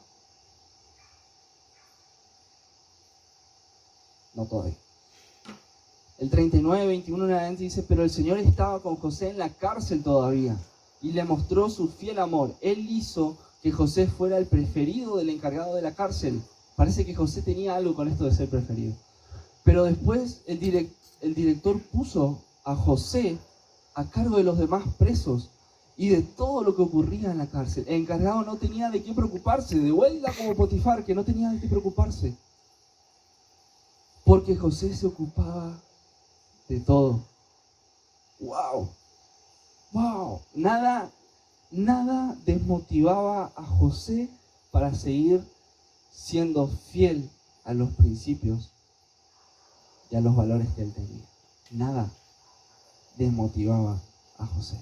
No todavía. El 39, 21 en adelante dice, pero el Señor estaba con José en la cárcel todavía y le mostró su fiel amor. Él hizo que José fuera el preferido del encargado de la cárcel. Parece que José tenía algo con esto de ser preferido. Pero después el director puso a José a cargo de los demás presos y de todo lo que ocurría en la cárcel. El encargado no tenía de qué preocuparse, de vuelta como Potifar, que no tenía de qué preocuparse. Porque José se ocupaba de todo. ¡Wow! ¡Wow! Nada desmotivaba a José para seguir siendo fiel a los principios y a los valores que él tenía. Nada desmotivaba a José.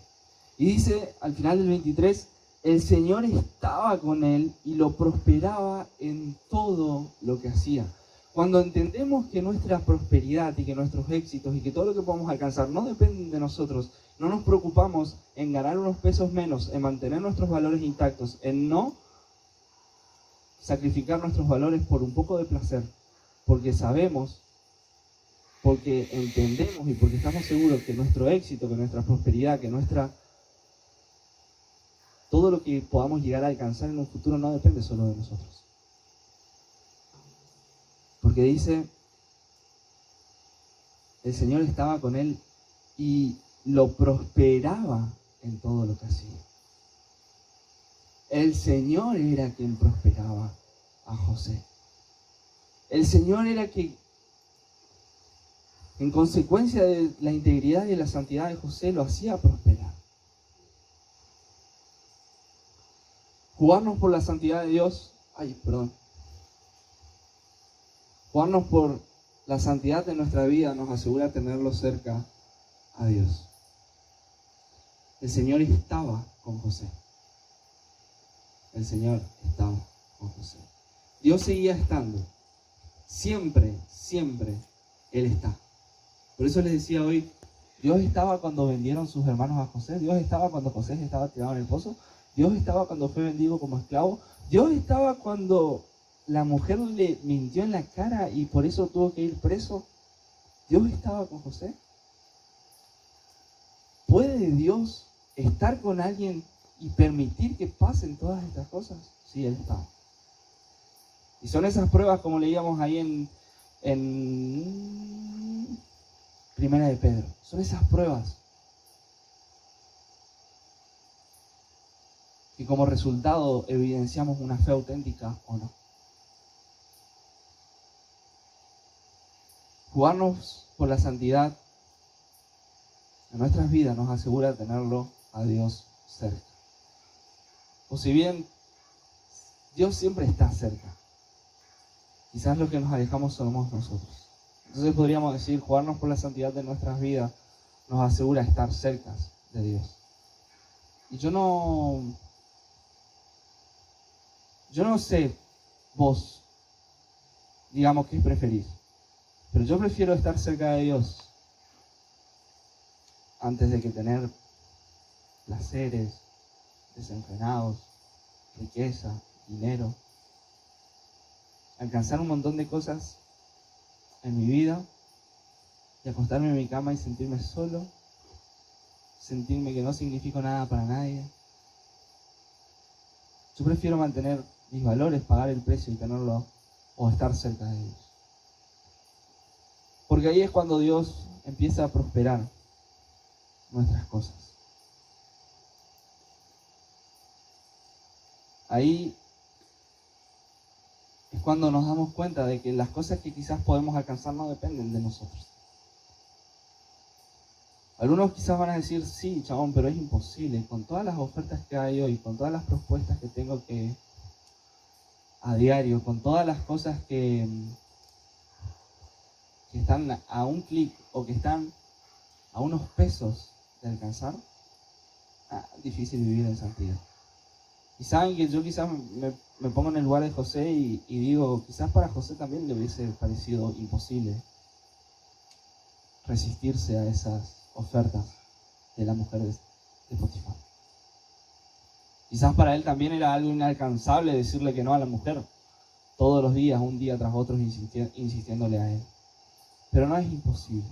Y dice al final del 23, el Señor estaba con él y lo prosperaba en todo lo que hacía. Cuando entendemos que nuestra prosperidad y que nuestros éxitos y que todo lo que podamos alcanzar no dependen de nosotros, no nos preocupamos en ganar unos pesos menos, en mantener nuestros valores intactos, en no sacrificar nuestros valores por un poco de placer, porque sabemos, porque entendemos y porque estamos seguros que nuestro éxito, que nuestra prosperidad, que todo lo que podamos llegar a alcanzar en un futuro no depende solo de nosotros. Porque dice, el Señor estaba con él y lo prosperaba en todo lo que hacía. El Señor era quien prosperaba a José. El Señor era quien, en consecuencia de la integridad y la santidad de José, lo hacía prosperar. Jugarnos por la santidad de Dios, jugarnos por la santidad de nuestra vida nos asegura tenerlo cerca a Dios. El Señor estaba con José. El Señor estaba con José. Dios seguía estando. Siempre, siempre Él está. Por eso les decía hoy, Dios estaba cuando vendieron sus hermanos a José. Dios estaba cuando José estaba tirado en el pozo. Dios estaba cuando fue vendido como esclavo. Dios estaba cuando la mujer le mintió en la cara y por eso tuvo que ir preso. Dios estaba con José. ¿Puede Dios estar con alguien y permitir que pasen todas estas cosas? Sí, Él está. Y son esas pruebas, como leíamos ahí en Primera de Pedro. Son esas pruebas que como resultado evidenciamos una fe auténtica o no. Jugarnos por la santidad en nuestras vidas nos asegura tenerlo a Dios cerca. O si bien Dios siempre está cerca, quizás lo que nos alejamos somos nosotros. Entonces podríamos decir, jugarnos por la santidad de nuestras vidas nos asegura estar cerca de Dios. Y yo no sé vos, digamos, qué preferís, pero yo prefiero estar cerca de Dios antes de que tener placeres desenfrenados, riqueza, dinero, alcanzar un montón de cosas en mi vida y acostarme en mi cama y sentirme solo, sentirme que no significo nada para nadie. Yo prefiero mantener mis valores, pagar el precio y tenerlo o estar cerca de Dios. Porque ahí es cuando Dios empieza a prosperar nuestras cosas. Ahí es cuando nos damos cuenta de que las cosas que quizás podemos alcanzar no dependen de nosotros. Algunos quizás van a decir, sí, chabón, pero es imposible. Con todas las ofertas que hay hoy, con todas las propuestas que tengo a diario, con todas las cosas que están a un clic o que están a unos pesos de alcanzar, difícil vivir en santidad. Y saben que yo quizás me pongo en el lugar de José y digo, quizás para José también le hubiese parecido imposible resistirse a esas ofertas de la mujer de Potifar. Quizás para él también era algo inalcanzable decirle que no a la mujer todos los días, un día tras otro, insistiéndole a él. Pero no es imposible.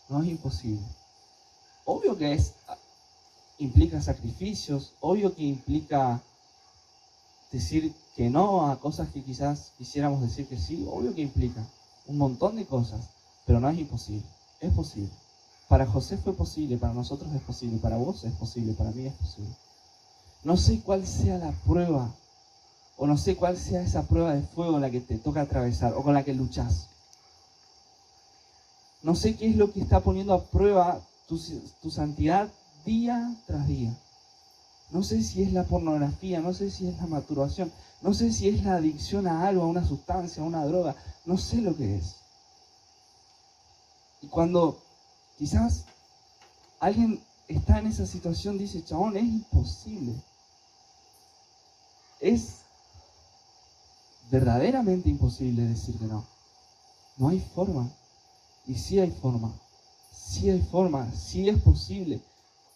No es imposible. Obvio que implica sacrificios, obvio que implica decir que no a cosas que quizás quisiéramos decir que sí, obvio que implica un montón de cosas, pero no es imposible, es posible. Para José fue posible, para nosotros es posible, para vos es posible, para mí es posible. No sé cuál sea la prueba, o no sé cuál sea esa prueba de fuego en la que te toca atravesar, o con la que luchás. No sé qué es lo que está poniendo a prueba tu santidad día tras día. No sé si es la pornografía, no sé si es la masturbación, no sé si es la adicción a algo, a una sustancia, a una droga, no sé lo que es. Y cuando quizás alguien está en esa situación, dice, chabón, es imposible. Es verdaderamente imposible decir que no. No hay forma. Y sí hay forma. Sí hay forma, sí es posible.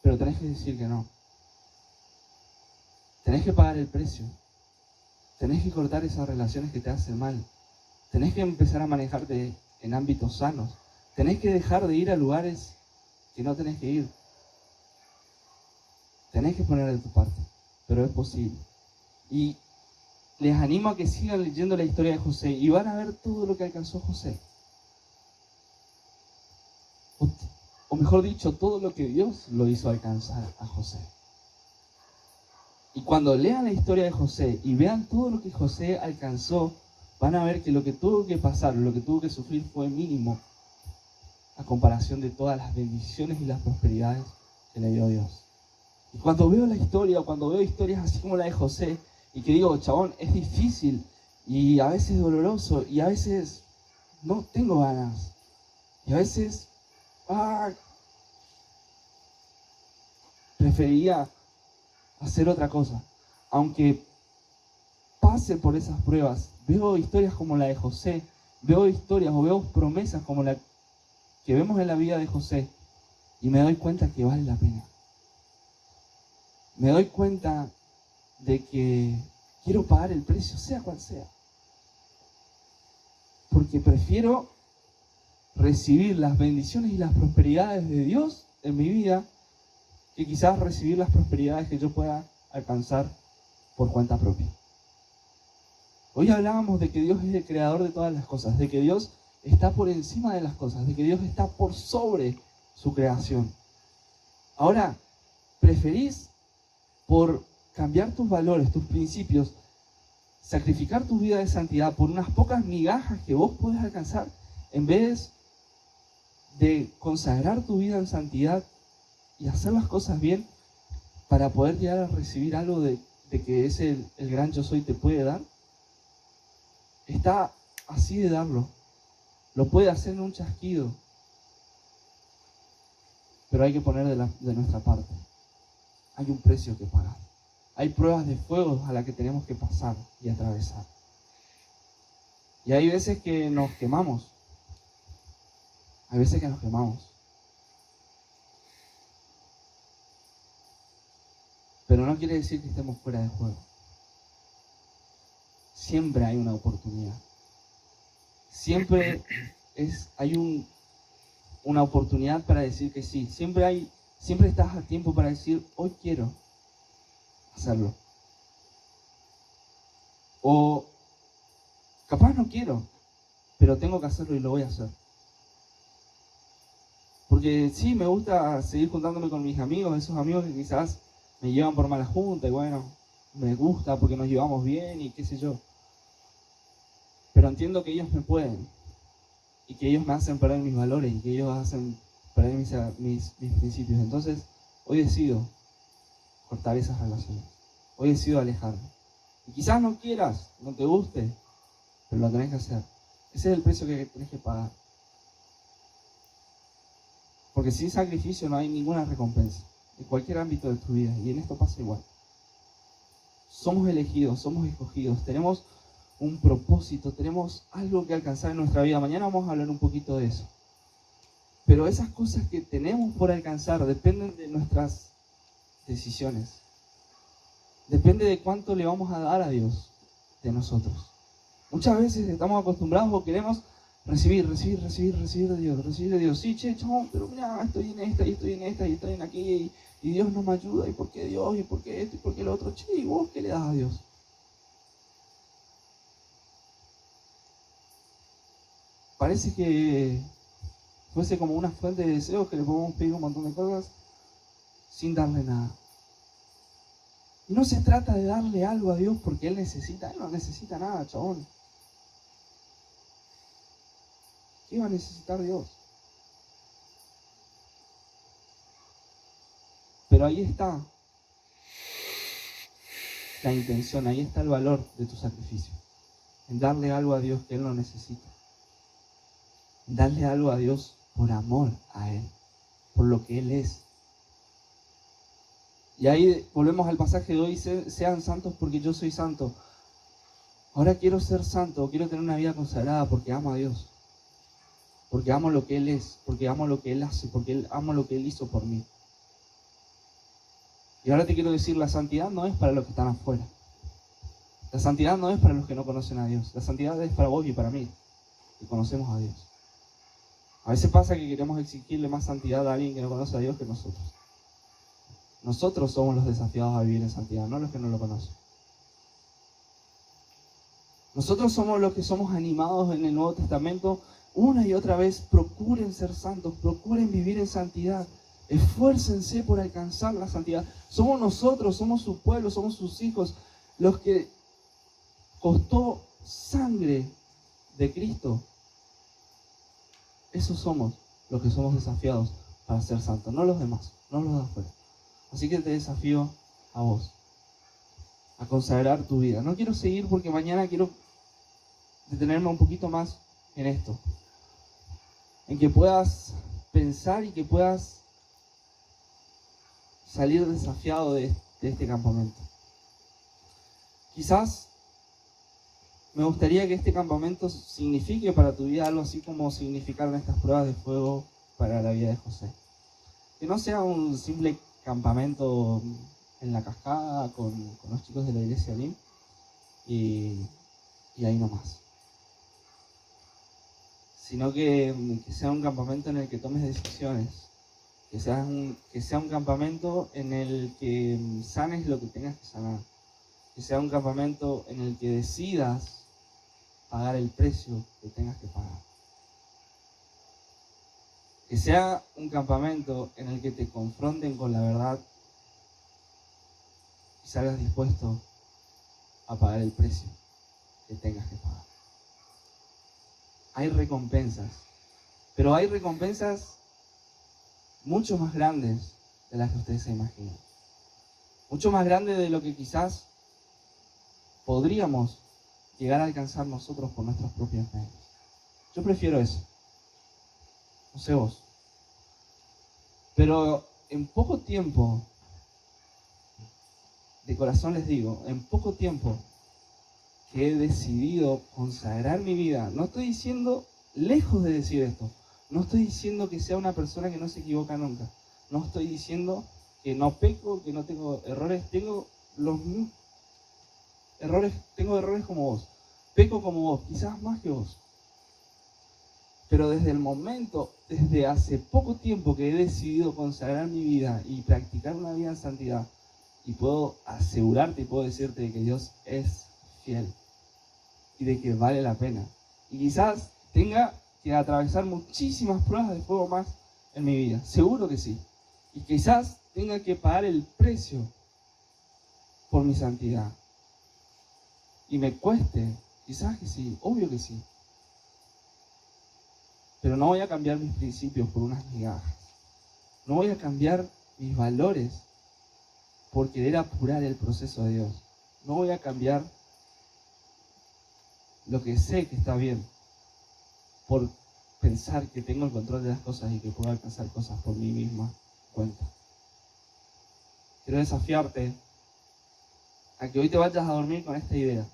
Pero tenés que decir que no. Tenés que pagar el precio. Tenés que cortar esas relaciones que te hacen mal. Tenés que empezar a manejarte en ámbitos sanos. Tenés que dejar de ir a lugares que no tenés que ir. Tenés que poner de tu parte. Pero es posible. Y les animo a que sigan leyendo la historia de José y van a ver todo lo que alcanzó José. O mejor dicho, todo lo que Dios lo hizo alcanzar a José. Y cuando lean la historia de José y vean todo lo que José alcanzó, van a ver que lo que tuvo que pasar, lo que tuvo que sufrir fue mínimo a comparación de todas las bendiciones y las prosperidades que le dio Dios. Y cuando veo la historia, cuando veo historias así como la de José, y que digo, chabón, es difícil, y a veces doloroso, y a veces no tengo ganas, y a veces preferiría hacer otra cosa. Aunque pase por esas pruebas, veo historias como la de José, veo historias o veo promesas como la que vemos en la vida de José y me doy cuenta que vale la pena. Me doy cuenta de que quiero pagar el precio, sea cual sea. Porque prefiero recibir las bendiciones y las prosperidades de Dios en mi vida que quizás recibir las prosperidades que yo pueda alcanzar por cuenta propia. Hoy hablábamos de que Dios es el creador de todas las cosas, de que Dios está por encima de las cosas, de que Dios está por sobre su creación. Ahora, ¿preferís por cambiar tus valores, tus principios, sacrificar tu vida de santidad por unas pocas migajas que vos podés alcanzar, en vez de consagrar tu vida en santidad y hacer las cosas bien para poder llegar a recibir algo de que ese el gran yo soy te puede dar? Está así de darlo. Lo puede hacer en un chasquido. Pero hay que poner de nuestra parte. Hay un precio que pagar. Hay pruebas de fuego a las que tenemos que pasar y atravesar. Y hay veces que nos quemamos. Hay veces que nos quemamos. Pero no quiere decir que estemos fuera de juego. Siempre hay una oportunidad. Siempre hay una oportunidad para decir que sí. Siempre estás a tiempo para decir, hoy quiero hacerlo. O capaz no quiero, pero tengo que hacerlo y lo voy a hacer. Porque sí, me gusta seguir juntándome con mis amigos, esos amigos que quizás me llevan por mala junta y bueno, me gusta porque nos llevamos bien y qué sé yo. Pero entiendo que ellos me pueden y que ellos me hacen perder mis valores y que ellos hacen perder mis principios. Entonces, hoy decido cortar esas relaciones. Hoy decido alejarme. Y quizás no quieras, no te guste, pero lo tenés que hacer. Ese es el precio que tenés que pagar. Porque sin sacrificio no hay ninguna recompensa, en cualquier ámbito de tu vida, y en esto pasa igual. Somos elegidos, somos escogidos, tenemos un propósito, tenemos algo que alcanzar en nuestra vida. Mañana vamos a hablar un poquito de eso. Pero esas cosas que tenemos por alcanzar dependen de nuestras decisiones. Depende de cuánto le vamos a dar a Dios de nosotros. Muchas veces estamos acostumbrados o queremos recibir de Dios. Sí, chabón, pero mira, estoy en esta, y estoy en esta, y estoy en aquí, y Dios no me ayuda, y por qué Dios, y por qué esto, y por qué lo otro. ¿Y vos qué le das a Dios? Parece que fuese como una fuente de deseos que le podemos pedir un montón de cosas sin darle nada. Y no se trata de darle algo a Dios porque Él necesita. Él no necesita nada, chabón. ¿Qué iba a necesitar Dios? Pero ahí está la intención, ahí está el valor de tu sacrificio. En darle algo a Dios que Él no necesita. En darle algo a Dios por amor a Él, por lo que Él es. Y ahí volvemos al pasaje de hoy, sean santos porque yo soy santo. Ahora quiero ser santo, quiero tener una vida consagrada porque amo a Dios. Porque amo lo que Él es, porque amo lo que Él hace, porque amo lo que Él hizo por mí. Y ahora te quiero decir, la santidad no es para los que están afuera. La santidad no es para los que no conocen a Dios. La santidad es para vos y para mí, que conocemos a Dios. A veces pasa que queremos exigirle más santidad a alguien que no conoce a Dios que nosotros. Nosotros somos los desafiados a vivir en santidad, no los que no lo conocen. Nosotros somos los que somos animados en el Nuevo Testamento. Una y otra vez, procuren ser santos, procuren vivir en santidad. Esfuércense por alcanzar la santidad. Somos nosotros, somos su pueblo, somos sus hijos, los que costó sangre de Cristo. Esos somos los que somos desafiados para ser santos, no los demás, no los de afuera. Así que te desafío a vos, a consagrar tu vida. No quiero seguir porque mañana quiero detenerme un poquito más en esto. En que puedas pensar y que puedas salir desafiado de este campamento. Quizás me gustaría que este campamento signifique para tu vida algo así como significaron estas pruebas de fuego para la vida de José. Que no sea un simple campamento en la cascada con los chicos de la iglesia Lim y ahí nomás. Sino que sea un campamento en el que tomes decisiones, que sea un campamento en el que sanes lo que tengas que sanar, que sea un campamento en el que decidas pagar el precio que tengas que pagar, que sea un campamento en el que te confronten con la verdad y salgas dispuesto a pagar el precio que tengas que pagar. Hay recompensas, pero hay recompensas mucho más grandes de las que ustedes se imaginan. Mucho más grandes de lo que quizás podríamos llegar a alcanzar nosotros por nuestros propios medios. Yo prefiero eso. No sé vos. Pero en poco tiempo, de corazón les digo, en poco tiempo que he decidido consagrar mi vida, no estoy diciendo, lejos de decir esto, no estoy diciendo que sea una persona que no se equivoca nunca, no estoy diciendo que no peco, que no tengo errores, tengo errores como vos, peco como vos, quizás más que vos, pero desde hace poco tiempo que he decidido consagrar mi vida y practicar una vida en santidad, y puedo asegurarte y puedo decirte que Dios es fiel y de que vale la pena. Y quizás tenga que atravesar muchísimas pruebas de fuego más en mi vida, seguro que sí. Y quizás tenga que pagar el precio por mi santidad. Y me cueste, quizás que sí, obvio que sí. Pero no voy a cambiar mis principios por unas migajas. No voy a cambiar mis valores por querer apurar el proceso de Dios. No voy a cambiar lo que sé que está bien por pensar que tengo el control de las cosas y que puedo alcanzar cosas por mí misma cuenta. Quiero desafiarte a que hoy te vayas a dormir con esta idea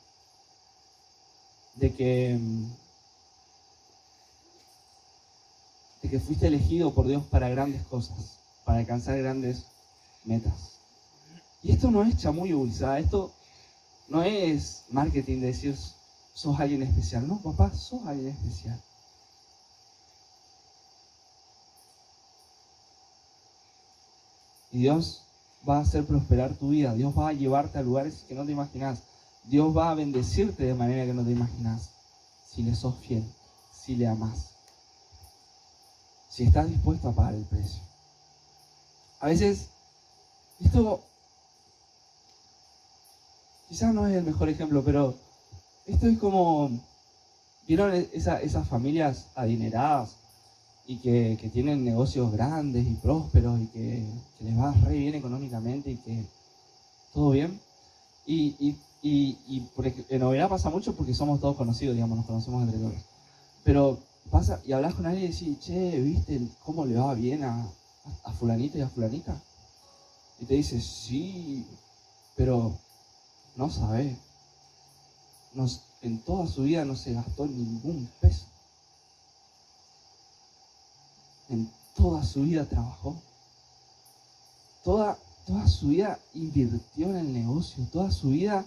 de que fuiste elegido por Dios para grandes cosas, para alcanzar grandes metas. Y esto no es chamuyo, esto no es marketing de decir sos alguien especial. No, papá, sos alguien especial. Y Dios va a hacer prosperar tu vida. Dios va a llevarte a lugares que no te imaginas. Dios va a bendecirte de manera que no te imaginas. Si le sos fiel, si le amás, si estás dispuesto a pagar el precio. A veces, esto quizás no es el mejor ejemplo, pero esto es como, ¿vieron esas familias adineradas y que tienen negocios grandes y prósperos y que les va re bien económicamente y que todo bien? Y en novedad pasa mucho porque somos todos conocidos, digamos, nos conocemos entre todos. Pero pasa y hablas con alguien y decís, che, ¿viste cómo le va bien a fulanito y a fulanita? Y te dice, sí, pero no sabés. En toda su vida no se gastó ningún peso. En toda su vida trabajó. Toda su vida invirtió en el negocio. Toda su vida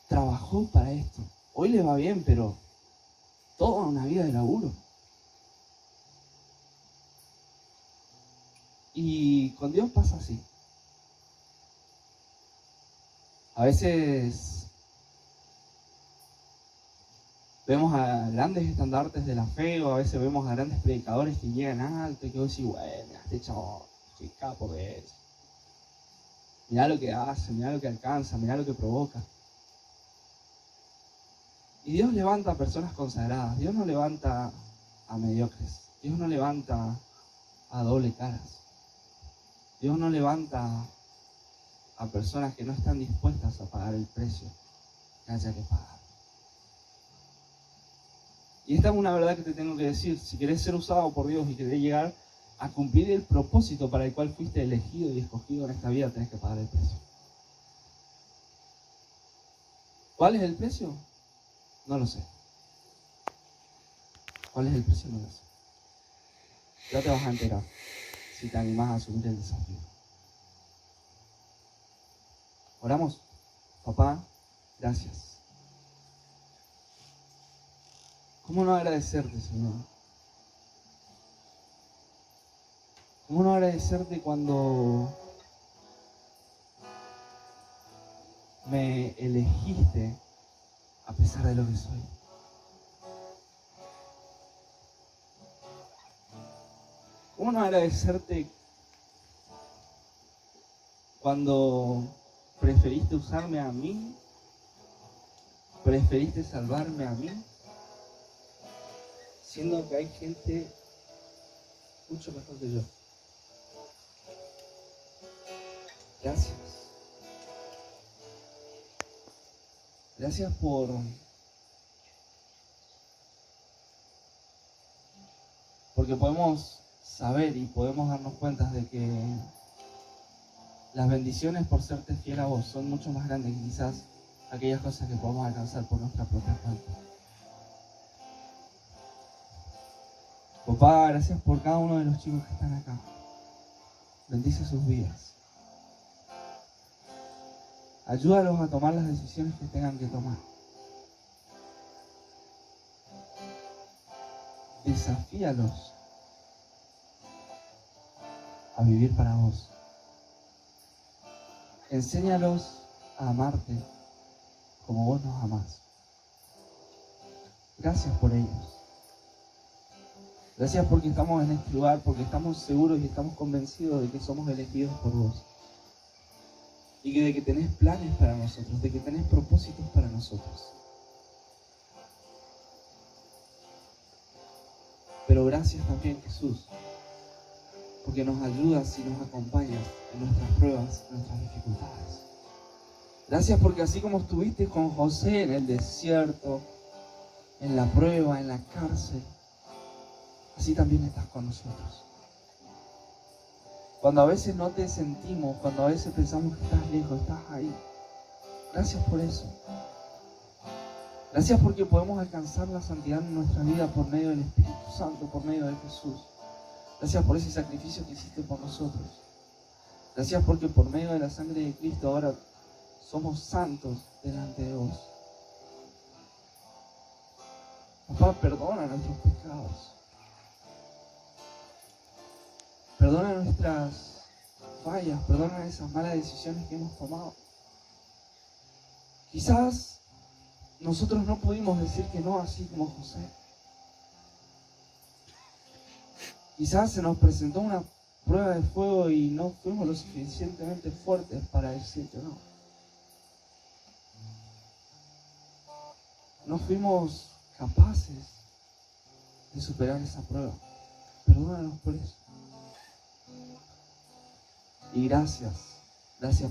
trabajó para esto. Hoy le va bien, pero toda una vida de laburo. Y con Dios pasa así. A veces vemos a grandes estandartes de la fe, o a veces vemos a grandes predicadores que llegan alto y que vos decís, bueno, este chavo, qué capo que es. Mirá lo que hace, mirá lo que alcanza, mirá lo que provoca. Y Dios levanta a personas consagradas. Dios no levanta a mediocres. Dios no levanta a doble caras. Dios no levanta a personas que no están dispuestas a pagar el precio que haya que pagar. Y esta es una verdad que te tengo que decir. Si querés ser usado por Dios y querés llegar a cumplir el propósito para el cual fuiste elegido y escogido en esta vida, tenés que pagar el precio. ¿Cuál es el precio? No lo sé. ¿Cuál es el precio? No lo sé. Ya te vas a enterar si te animás a asumir el desafío. Oramos. Papá, gracias. ¿Cómo no agradecerte, Señor? ¿Cómo no agradecerte cuando me elegiste a pesar de lo que soy? ¿Cómo no agradecerte cuando preferiste usarme a mí? ¿Preferiste salvarme a mí? Siendo que hay gente mucho mejor que yo. Gracias. Gracias porque podemos saber y podemos darnos cuenta de que las bendiciones por serte fiel a vos son mucho más grandes que quizás aquellas cosas que podemos alcanzar por nuestra propia cuenta. Papá, gracias por cada uno de los chicos que están acá. Bendice sus vidas. Ayúdalos a tomar las decisiones que tengan que tomar. Desafíalos a vivir para vos. Enséñalos a amarte como vos nos amás. Gracias por ellos. Gracias porque estamos en este lugar, porque estamos seguros y estamos convencidos de que somos elegidos por vos. Y de que tenés planes para nosotros, de que tenés propósitos para nosotros. Pero gracias también, Jesús, porque nos ayudas y nos acompañas en nuestras pruebas, en nuestras dificultades. Gracias porque así como estuviste con José en el desierto, en la prueba, en la cárcel, así también estás con nosotros. Cuando a veces no te sentimos, cuando a veces pensamos que estás lejos, estás ahí. Gracias por eso. Gracias porque podemos alcanzar la santidad en nuestra vida por medio del Espíritu Santo, por medio de Jesús. Gracias por ese sacrificio que hiciste por nosotros. Gracias porque por medio de la sangre de Cristo ahora somos santos delante de vos. Papá, perdona nuestros pecados. Perdona nuestras fallas, perdona esas malas decisiones que hemos tomado. Quizás nosotros no pudimos decir que no así como José. Quizás se nos presentó una prueba de fuego y no fuimos lo suficientemente fuertes para decir que no. No fuimos capaces de superar esa prueba. Perdónanos por eso. Y gracias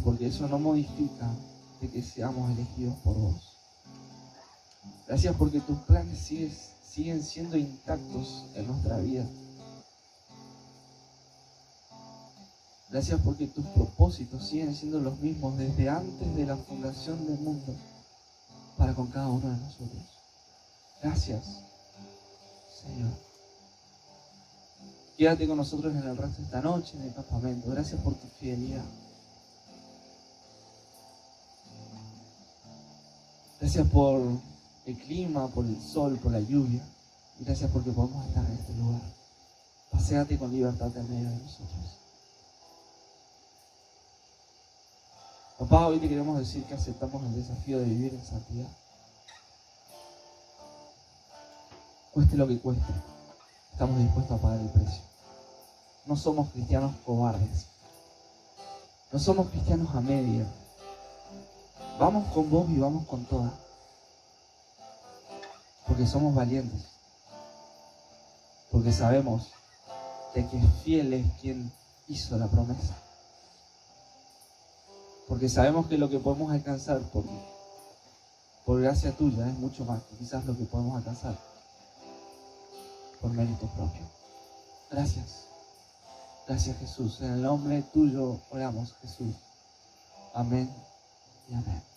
porque eso no modifica de que seamos elegidos por vos. Gracias porque tus planes siguen siendo intactos en nuestra vida. Gracias porque tus propósitos siguen siendo los mismos desde antes de la fundación del mundo para con cada uno de nosotros. Gracias, Señor. Quédate con nosotros en el resto de esta noche, en el campamento. Gracias por tu fidelidad. Gracias por el clima, por el sol, por la lluvia. Y gracias porque podemos estar en este lugar. Paséate con libertad en medio de nosotros. Papá, hoy te queremos decir que aceptamos el desafío de vivir en santidad. Cueste lo que cueste, estamos dispuestos a pagar el precio. No somos cristianos cobardes. No somos cristianos a media. Vamos con vos y vamos con todas. Porque somos valientes. Porque sabemos de que fiel es quien hizo la promesa. Porque sabemos que lo que podemos alcanzar por gracia tuya es mucho más que quizás lo que podemos alcanzar por mérito propio. Gracias. Gracias, Jesús. En el nombre tuyo oramos, Jesús. Amén y amén.